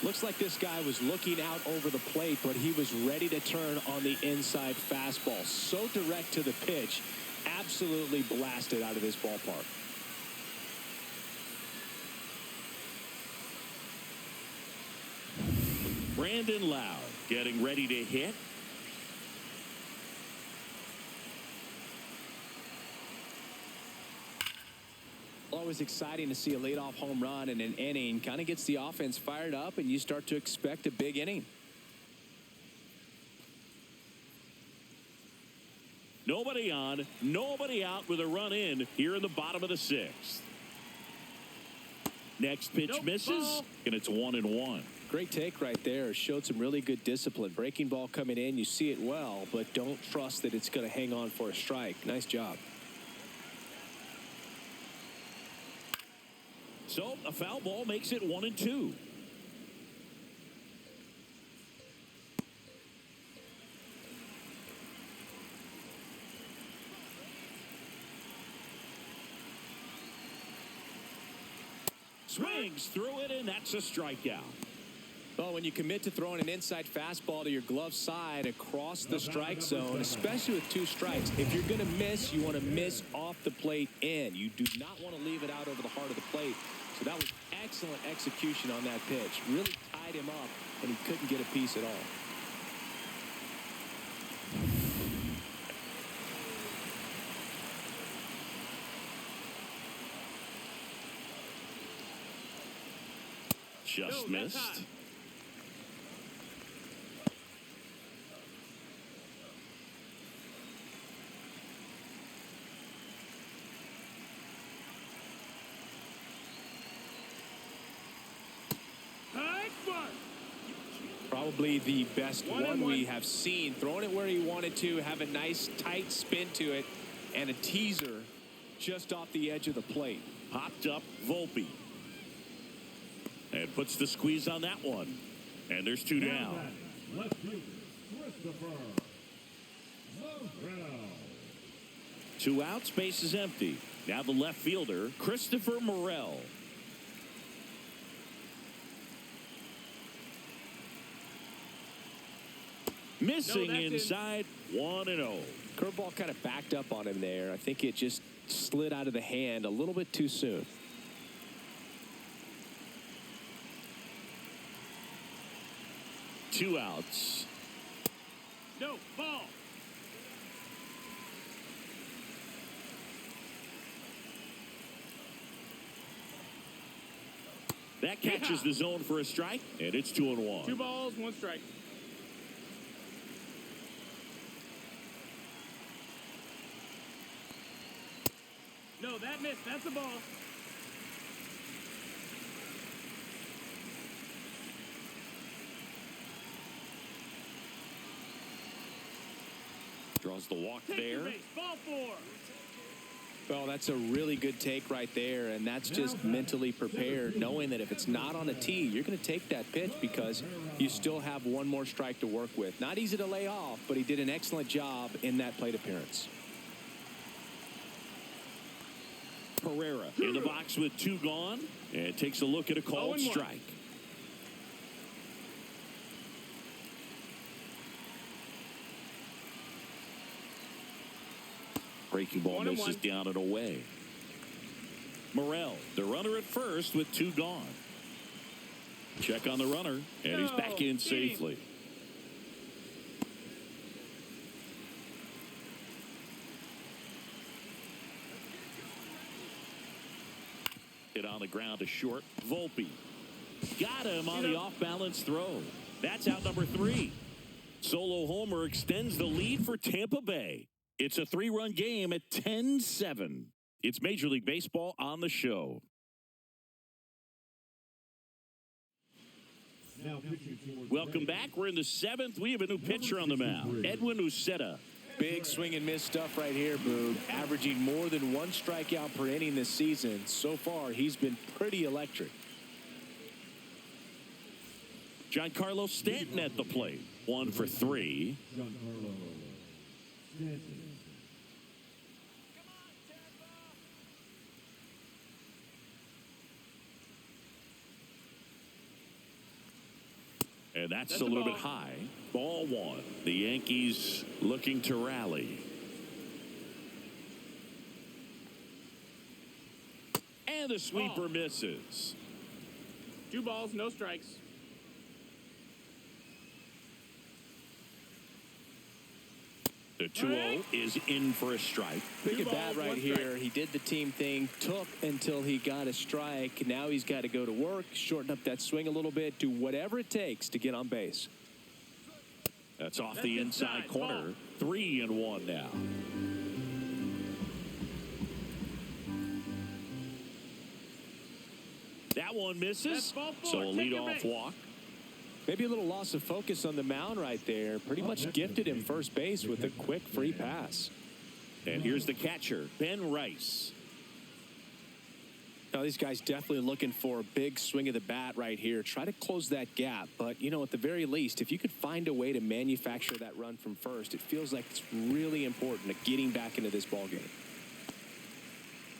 Looks like this guy was looking out over the plate, but he was ready to turn on the inside fastball. So direct to the pitch, absolutely blasted out of this ballpark. Brandon Lowe getting ready to hit. Always exciting to see a leadoff home run in an inning. Kind of gets the offense fired up, and you start to expect a big inning. Nobody on, nobody out with a run in here in the bottom of the 6th. Next pitch misses, and it's 1-1. Great take right there. Showed some really good discipline. Breaking ball coming in, you see it well, but don't trust that it's going to hang on for a strike. Nice job. So a foul ball makes it 1-2. Swings through it, and that's a strikeout. Well, when you commit to throwing an inside fastball to your glove side across the strike zone, especially with 2 strikes, if you're going to miss, you want to miss off the plate in. You do not want to leave it out over the heart of the plate. So that was excellent execution on that pitch. Really tied him up, and he couldn't get a piece at all. Just missed. Probably the best one 1-1. we have seen. Throwing it where he wanted to, have a nice tight spin to it, and a teaser just off the edge of the plate. Popped up Volpe. And puts the squeeze on that one. And there's two down. Left fielder, Christopher Morel. 2 outs, base is empty. Now the left fielder, Christopher Morel. Missing inside, 1-0. Curveball kind of backed up on him there. I think it just slid out of the hand a little bit too soon. Two outs. No, ball. That catches the zone for a strike, and it's 2-1. 2 balls, 1 strike. No, that missed. That's a ball. Draws the walk Take there. the base. Ball 4. Well, that's a really good take right there, and that's just mentally prepared, knowing that if it's not on a tee, you're going to take that pitch because you still have one more strike to work with. Not easy to lay off, but he did an excellent job in that plate appearance. Pereira in the box with 2 gone, and takes a look at a called 0-1. strike. Breaking ball 1-1. misses down and away. Morel, the runner at first with 2 gone. Check on the runner, and he's back in safely. Hit on the ground to short. Volpe got him on the off-balance throw. That's out number 3. Solo homer extends the lead for Tampa Bay. It's a 3-run game at 10-7. It's Major League Baseball on the show. Now pitching for Welcome back. We're in the 7th. We have a new pitcher on the mound, Edwin Uceta. Big swing and miss stuff right here, Boog. Averaging more than 1 strikeout per inning this season. So far, he's been pretty electric. Giancarlo Stanton at the plate. 1 for 3. Giancarlo Stanton. And that's a little bit high. Ball 1. The Yankees looking to rally. And the sweeper misses. 2 balls, no strikes. The 2-0 is in for a strike. Big 2 at bat balls, right 1 here. strike. He did the team thing, took until he got a strike. Now he's got to go to work, shorten up that swing a little bit, do whatever it takes to get on base. That's off the inside corner. 3-1 now. That one misses. That's ball 4. So a Take your leadoff base. walk. Maybe a little loss of focus on the mound right there. Pretty much gifted him first base with a quick free pass. And here's the catcher, Ben Rice. Now, these guys definitely looking for a big swing of the bat right here. Try to close that gap. But, you know, at the very least, if you could find a way to manufacture that run from first, it feels like it's really important to getting back into this ballgame.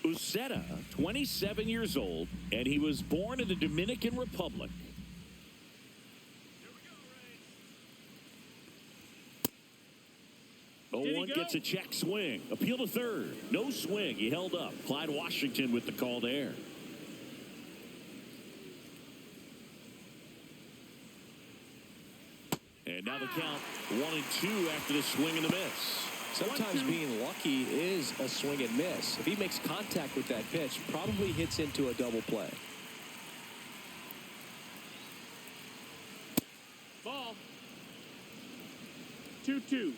Uceta, 27 years old, and he was born in the Dominican Republic. Did he 0-1 go? gets a check swing. Appeal to third. No swing. He held up. Clyde Washington with the call there. And now the count 1-2 after the swing and the miss. Sometimes being lucky is a swing and miss. If he makes contact with that pitch, probably hits into a double play. Ball. 2-2.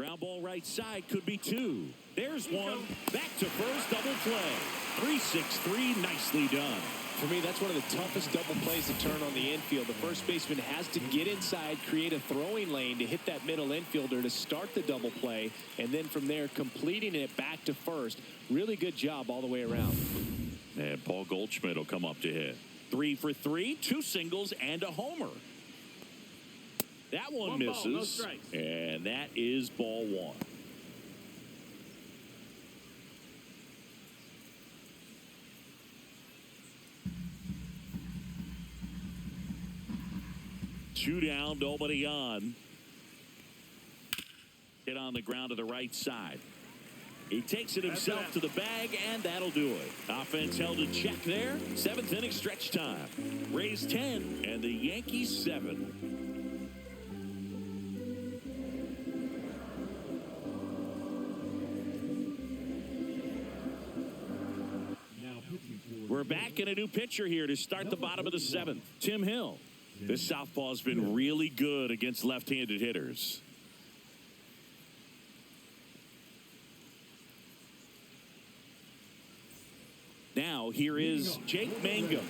Ground ball right side could be two. There's one. Back to first, double play. 3-6-3, nicely done. For me, that's one of the toughest double plays to turn on the infield. The first baseman has to get inside, create a throwing lane to hit that middle infielder to start the double play, and then from there completing it back to first. Really good job all the way around. And Paul Goldschmidt will come up to hit. 3 for 3, 2 singles and a homer. That one misses. Ball, no strikes. And that is ball one. Two down, nobody on. Hit on the ground to the right side. He takes it himself to the bag, and that'll do it. Offense held in check there. 7th inning stretch time. Rays 10 and the Yankees 7. We're back in a new pitcher here to start the bottom of the 7th. Tim Hill. This southpaw's been really good against left-handed hitters. Now, here is Jake Mangum.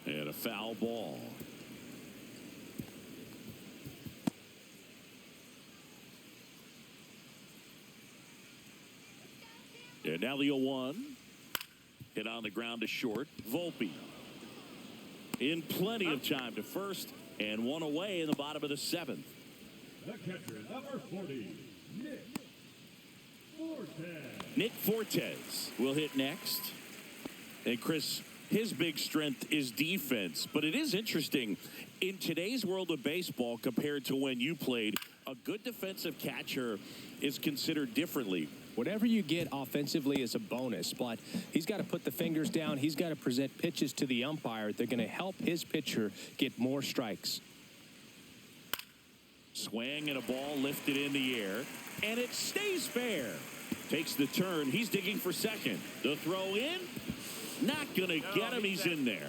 And a foul ball. And now the 0-1. Hit on the ground to short. Volpe. In plenty of time to first. And one away in the bottom of the 7th. The catcher, number 40, Nick Fortes. Nick Fortes will hit next. And Chris, his big strength is defense. But it is interesting. In today's world of baseball, compared to when you played, a good defensive catcher is considered differently. Whatever you get offensively is a bonus, but he's got to put the fingers down. He's got to present pitches to the umpire. They're going to help his pitcher get more strikes. Swing and a ball lifted in the air, and it stays fair. Takes the turn. He's digging for second. The throw in. Not going to get him. He's in there.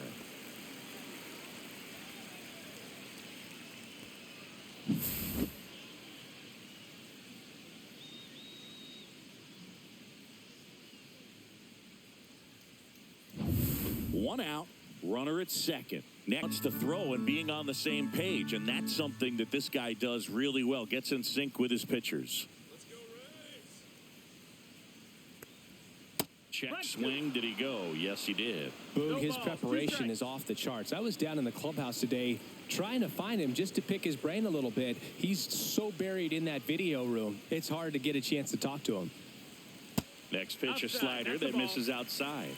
One out, runner at second. Next to throw and being on the same page, and that's something that this guy does really well. Gets in sync with his pitchers. Let's go, Rays. Check swing. Did he go? Yes, he did. Boog, his preparation is off the charts. I was down in the clubhouse today trying to find him just to pick his brain a little bit. He's so buried in that video room, it's hard to get a chance to talk to him. Next pitch, a slider that misses outside.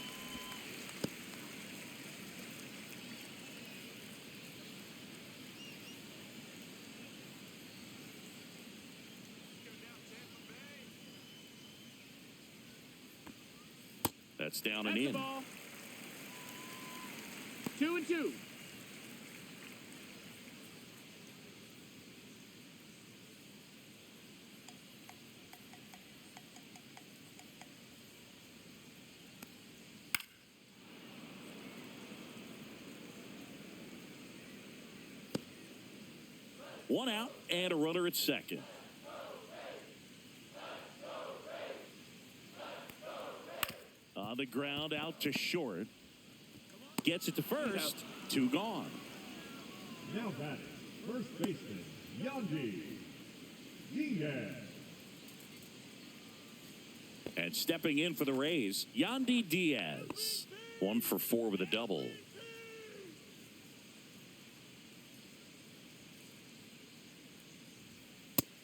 That's down and in. 2-2. One out and a runner at second. On the ground, out to short. Gets it to first. 2 gone. Now batting, first baseman, Yandy Diaz. And stepping in for the Rays, Yandy Diaz. 1 for 4 with a double.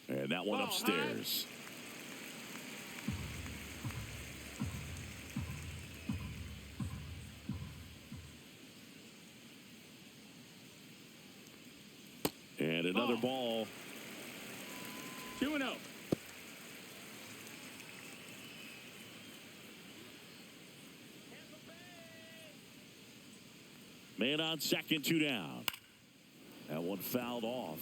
And that one upstairs. And another ball. 2-0. Man on second, 2 down. That one fouled off.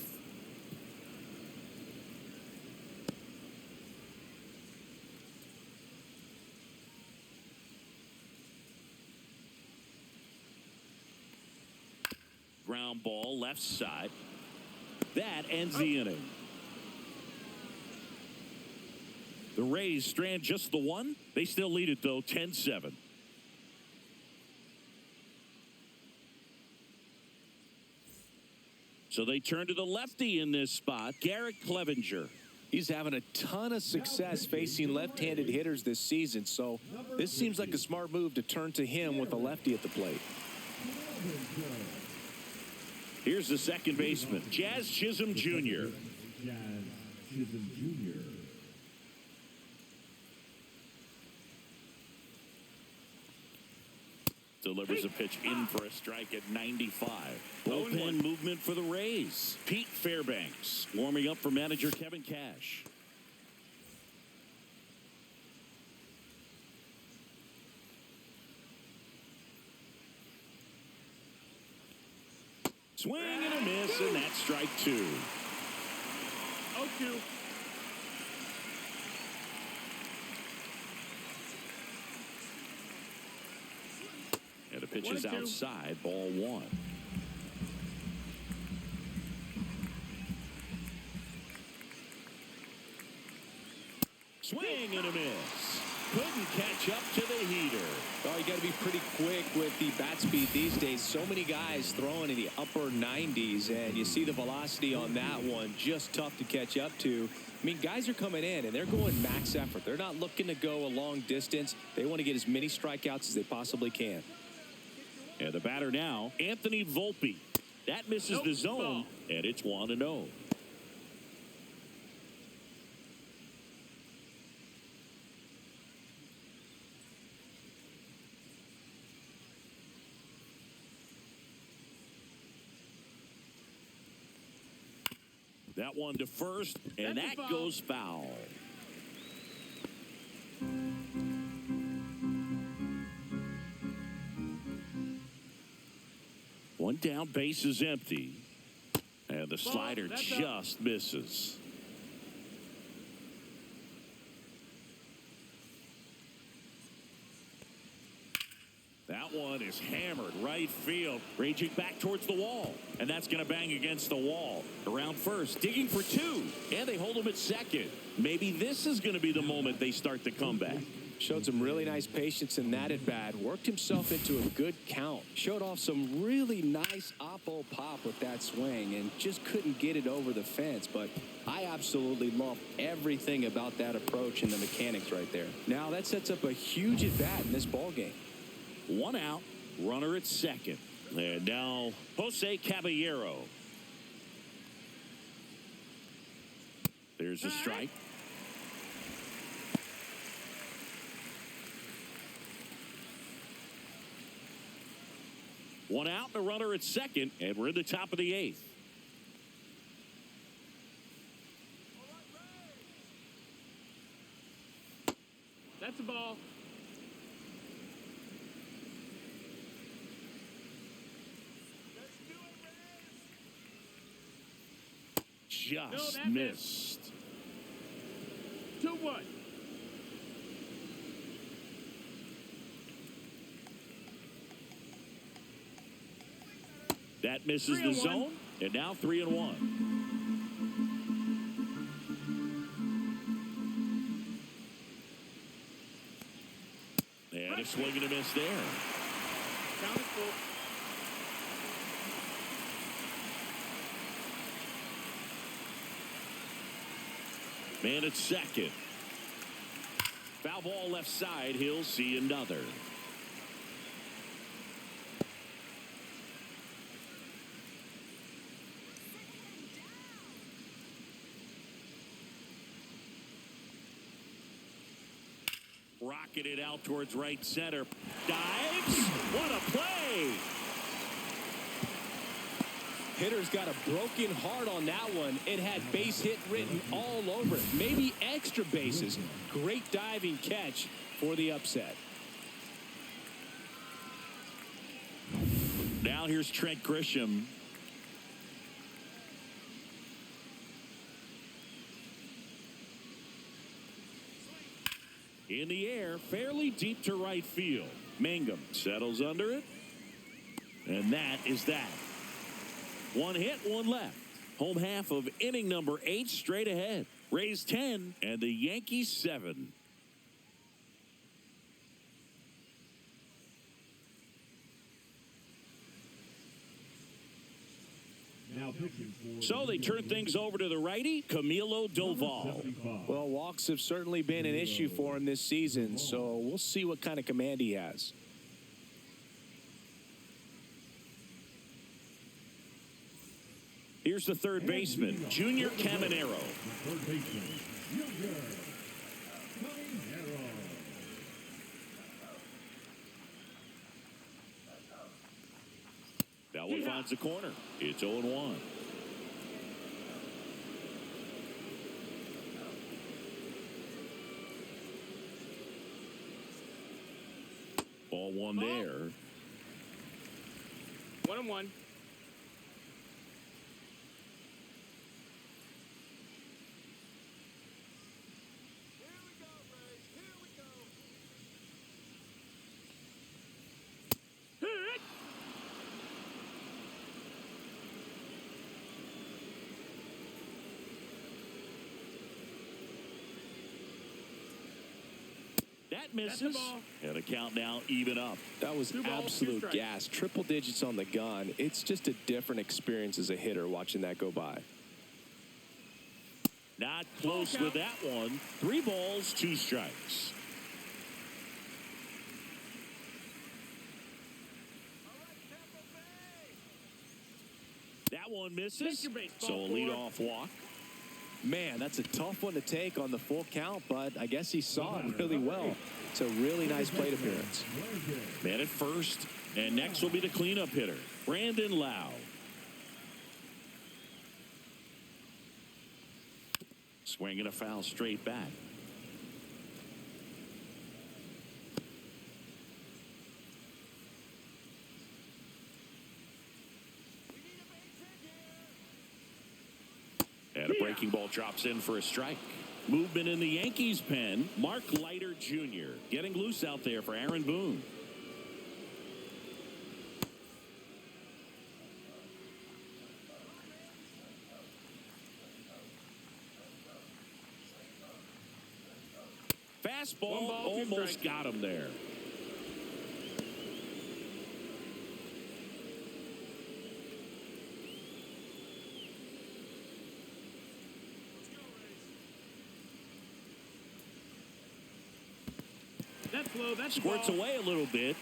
ground ball left side. That ends the inning. The Rays strand just the one. They still lead it, though, 10-7. So they turn to the lefty in this spot, Garrett Clevenger. He's having a ton of success facing left-handed hitters this season, so this seems like a smart move to turn to him with a lefty at the plate. Here's the second baseman, Jazz Chisholm Jr. Jazz Chisholm Jr. Delivers a pitch in for a strike at 95. Bullpen movement for the Rays. Pete Fairbanks warming up for manager Kevin Cash. Swing and a miss, and that's strike 2. 0-2. And the pitch is outside, ball 1. Swing and a miss. Couldn't catch up to the heater. Oh, you got to be pretty quick with the bat speed these days. So many guys throwing in the upper 90s, and you see the velocity on that one. Just tough to catch up to. I mean, guys are coming in, and they're going max effort. They're not looking to go a long distance. They want to get as many strikeouts as they possibly can. And the batter now, Anthony Volpe. That misses the zone, and it's 1-0. That one to first, and that goes foul. One down, base is empty. And the slider just misses. That one is hammered right field, ranging back towards the wall. And that's going to bang against the wall. Around first, digging for 2. And they hold him at second. Maybe this is going to be the moment they start the comeback. Showed some really nice patience in that at bat. Worked himself into a good count. Showed off some really nice oppo pop with that swing and just couldn't get it over the fence. But I absolutely love everything about that approach and the mechanics right there. Now that sets up a huge at bat in this ball game. 1 out, runner at second. And now Jose Caballero. There's a strike. One out and a runner at second, and we're in the top of the 8th. That's a ball. Just missed. 2-1. That misses the zone, and now 3-1. And a swing and a miss there. Count is full. Man at second. Foul ball left side. He'll see another. Rocketed out towards right center. Dives. What a play. Hitter's got a broken heart on that one. It had base hit written all over it. Maybe extra bases. Great diving catch for the upset. Now here's Trent Grisham. In the air, fairly deep to right field. Mangum settles under it. And that is that. One hit, one left. Home half of inning number 8 straight ahead. Rays 10 and the Yankees 7. Now pitching for So they turn things over to the righty, Camilo Doval. Well, walks have certainly been an issue for him this season, so we'll see what kind of command he has. Here's the third baseman, Junior Caminero. third baseman, Junior Caminero. That one finds the corner. It's 0-1. Ball one there. 1-1. That misses. And a count now even up. That was 2 balls, 2 absolute strikes. gas. Triple digits on the gun. It's just a different experience as a hitter watching that go by. Not close with that one. 3 balls, 2 strikes. That one misses. Take your baseball, So a boy. leadoff walk. Man, that's a tough one to take on the full count, but I guess he saw it really well. It's a really nice plate appearance. Man at first. And next will be the cleanup hitter, Brandon Lau. Swinging a foul straight back. And a breaking ball drops in for a strike. Movement in the Yankees pen. Mark Leiter Jr. getting loose out there for Aaron Boone. Fastball 1 ball, 2 almost strikes. got him there. That's low. That's a Squirts ball. away a little bit.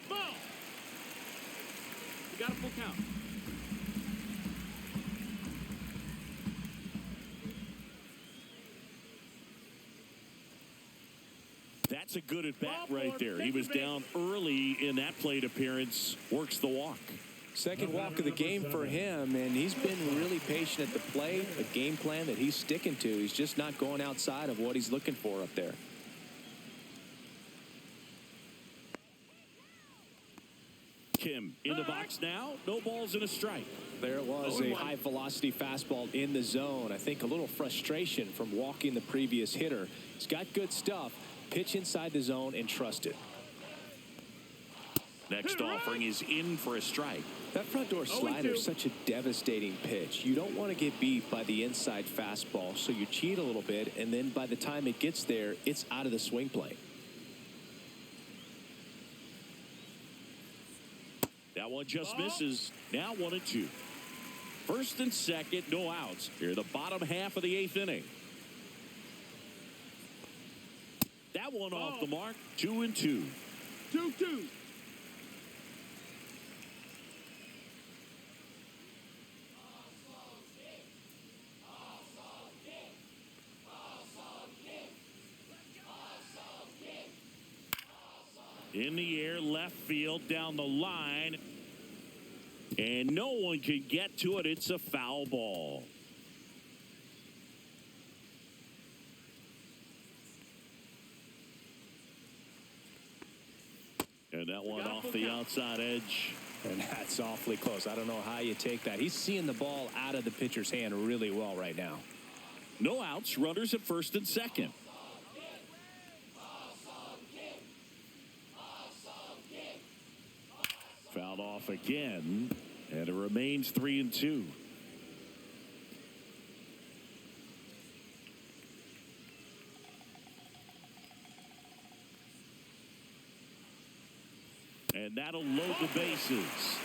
Ball. You got a full count. That's a good at bat Ball right four, there. He take was the base. down early in that plate appearance. Works the walk. Second walk of the game for him, and he's been really patient at the plate, a game plan that he's sticking to. He's just not going outside of what he's looking for up there. Kim in the box now. No balls and a strike. There it was, a high-velocity fastball in the zone. I think a little frustration from walking the previous hitter. He's got good stuff. Pitch inside the zone and trust it. Next offering is in for a strike. That front door slider is such a devastating pitch. You don't want to get beat by the inside fastball, so you cheat a little bit, and then by the time it gets there, it's out of the swing plane. That one just misses. Now 1-2. First and second, no outs. Here, the bottom half of the 8th inning. That one off the mark. 2-2. 2-2. In the air, left field, down the line. And no one can get to it. It's a foul ball. And that one off the outside edge. And that's awfully close. I don't know how you take that. He's seeing the ball out of the pitcher's hand really well right now. No outs, runners at first and second. Fouled off again, and it remains 3-2. And that'll load the bases.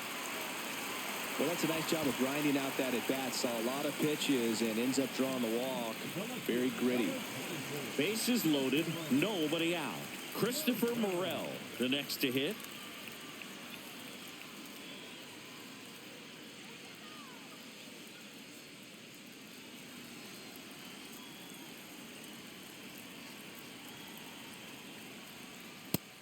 Well, that's a nice job of grinding out that at-bat. Saw a lot of pitches and ends up drawing the walk. Very gritty. Bases loaded, nobody out. Christopher Morel, the next to hit.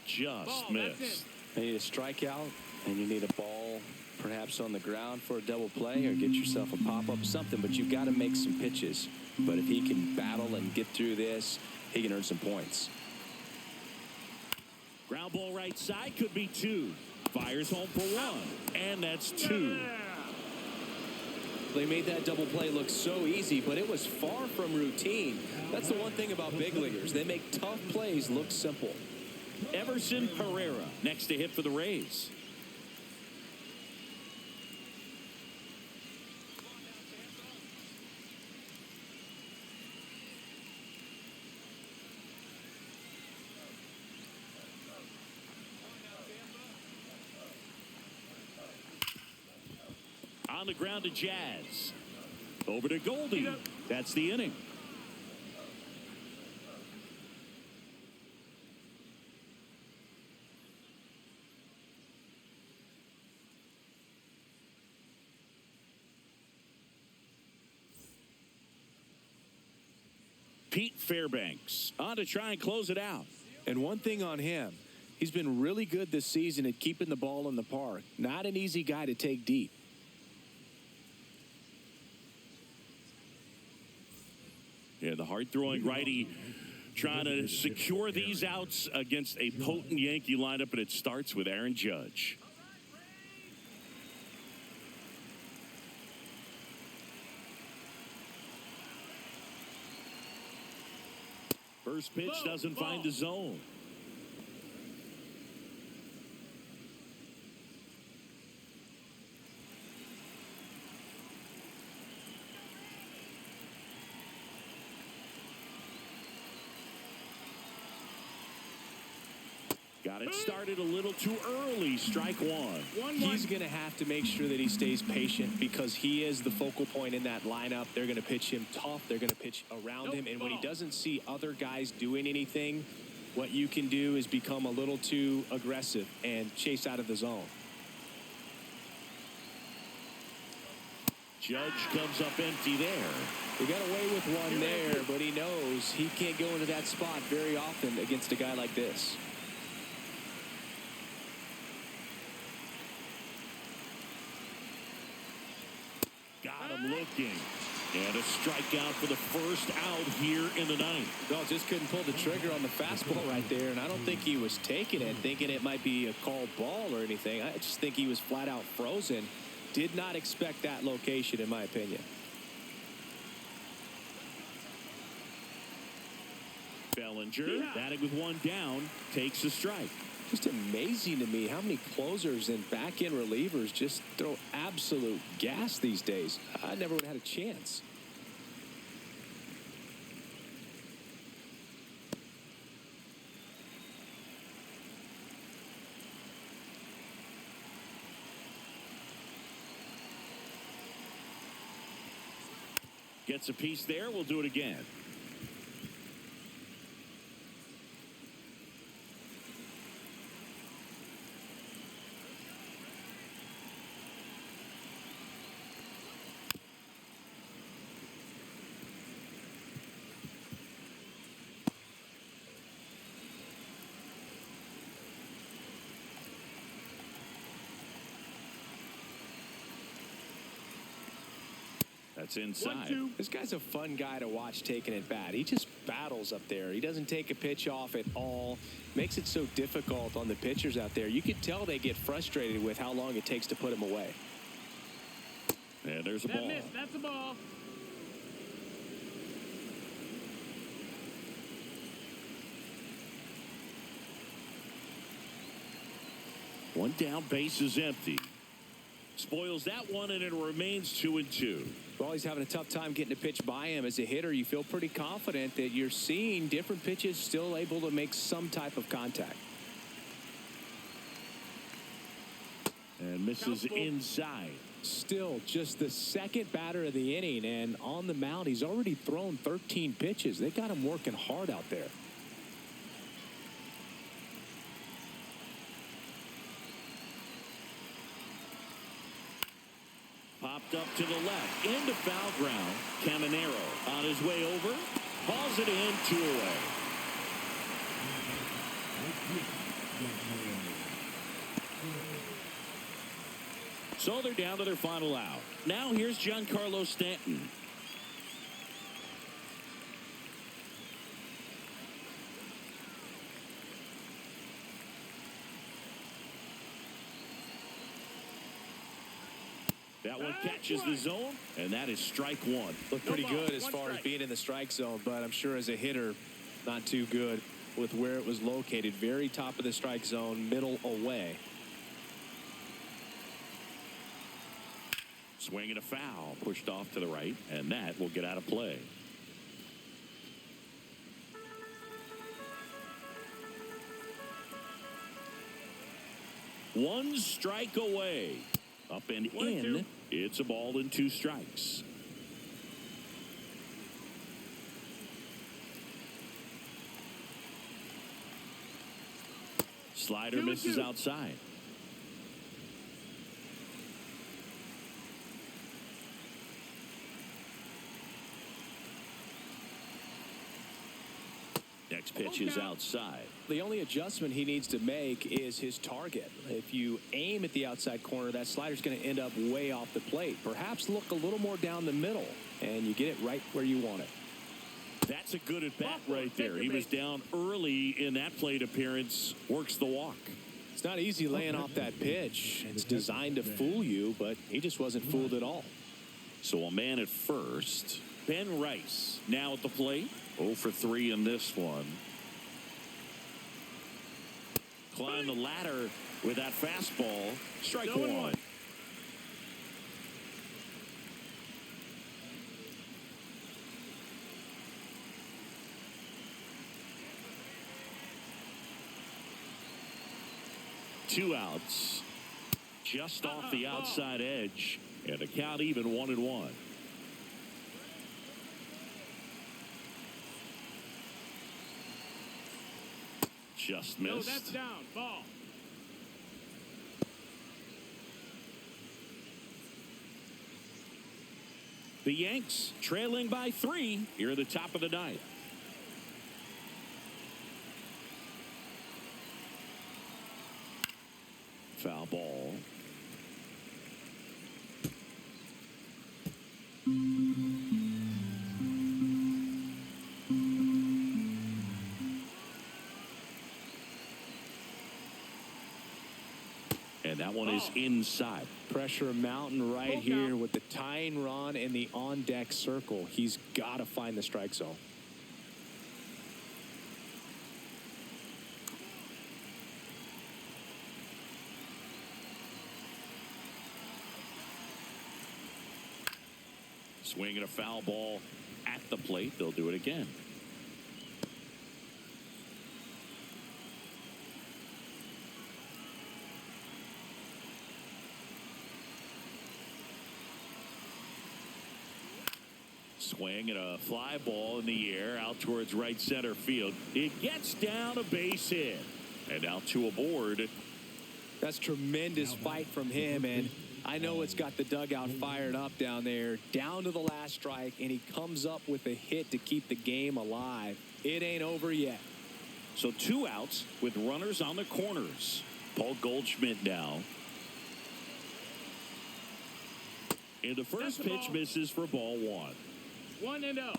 Just missed. You need a strikeout, and you need a ball perhaps on the ground for a double play, or get yourself a pop-up, something, but you've got to make some pitches. But if he can battle and get through this, he can earn some points. Ground ball right side, could be 2. Fires home for 1, and that's 2. They made that double play look so easy, but it was far from routine. That's the one thing about big leaguers. They make tough plays look simple. Everson Pereira next to hit for the Rays. On the ground to Jazz. Over to Goldie. That's the inning. Pete Fairbanks on to try and close it out. And one thing on him, he's been really good this season at keeping the ball in the park. Not an easy guy to take deep. Yeah, the hard-throwing righty trying to secure these outs against a potent Yankee lineup, and it starts with Aaron Judge. First pitch doesn't find the zone. Got it started a little too early. Strike 1. He's going to have to make sure that he stays patient, because he is the focal point in that lineup. They're going to pitch him tough. They're going to pitch around him. And when he doesn't see other guys doing anything, what you can do is become a little too aggressive and chase out of the zone. Judge comes up empty there. He got away with one there, but he knows he can't go into that spot very often against a guy like this. Got him looking. And a strikeout for the first out here in the ninth. No, just couldn't pull the trigger on the fastball right there, and I don't think he was taking it, thinking it might be a called ball or anything. I just think he was flat out frozen. Did not expect that location, in my opinion. Bellinger, batting with one down, takes a strike. Just amazing to me how many closers and back-end relievers just throw absolute gas these days. I never would have had a chance. Gets a piece there. We'll do it again. That That's inside. 1-2. This guy's a fun guy to watch taking at bat. He just battles up there. He doesn't take a pitch off at all. Makes it so difficult on the pitchers out there. You can tell they get frustrated with how long it takes to put him away. And there's a That ball. missed. That's a ball. One down, base is empty. Spoils that one, and it remains 2-2. Well, he's having a tough time getting a pitch by him. As a hitter, you feel pretty confident that you're seeing different pitches still able to make some type of contact. And misses inside. Still just the second batter of the inning, and on the mound, he's already thrown 13 pitches. They got him working hard out there. Popped up to the left, into foul ground. Caminero on his way over, hauls it in, 2 away. So they're down to their final out. Now here's Giancarlo Stanton. That one catches the zone, and that is strike one. Looked pretty No ball, good as one far as strike. being in the strike zone, but I'm sure as a hitter, not too good with where it was located. Very top of the strike zone, middle away. Swing and a foul, pushed off to the right, and that will get out of play. One strike away. Up and 1-2. in. It's a ball and 2 strikes. Slider 2-2. misses outside. Next pitch is outside. The only adjustment he needs to make is his target. If you aim at the outside corner, that slider's going to end up way off the plate. Perhaps look a little more down the middle, and you get it right where you want it. That's a good at bat right there. He was down early in that plate appearance. Works the walk. It's not easy laying off that pitch. It's designed to fool you, but he just wasn't fooled at all. So a man at first. Ben Rice now at the plate. 0 for 3 in this one. Climb the ladder with that fastball. Strike 1. Two outs. Just off the outside edge. And the count even 1-1. Just missed. No, that's down. Ball. The Yanks trailing by 3 here at the top of the 9th. Foul ball. And that one is inside. Pressure mountain right here with the tying run in the on-deck circle. He's got to find the strike zone. Swinging a foul ball at the plate. They'll do it again. Swing and a fly ball in the air out towards right center field. It gets down a base hit. And now 2 aboard. That's tremendous fight from him, and I know it's got the dugout fired up down there, down to the last strike, and he comes up with a hit to keep the game alive. It ain't over yet. So 2 outs with runners on the corners. Paul Goldschmidt now. And the first That's the pitch ball. misses for ball one. 1-0.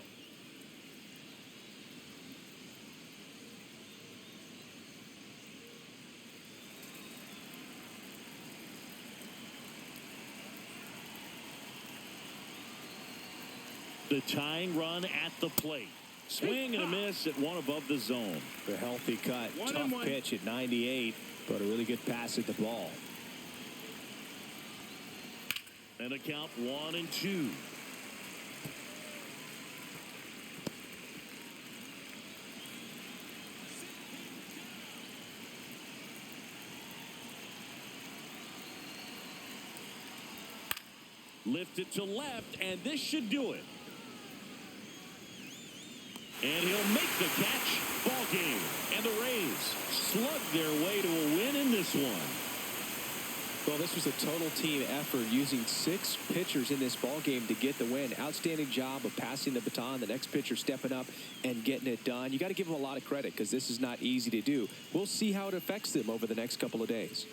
The tying run at the plate. Swing and a miss at one above the zone. The healthy cut. 1-1. Tough pitch at 98, but a really good pass at the ball. And a count 1-2. Lift it to left, and this should do it. And he'll make the catch. Ball game. And the Rays slug their way to a win in this one. Well, this was a total team effort using 6 pitchers in this ball game to get the win. Outstanding job of passing the baton. The next pitcher stepping up and getting it done. You got to give them a lot of credit because this is not easy to do. We'll see how it affects them over the next couple of days.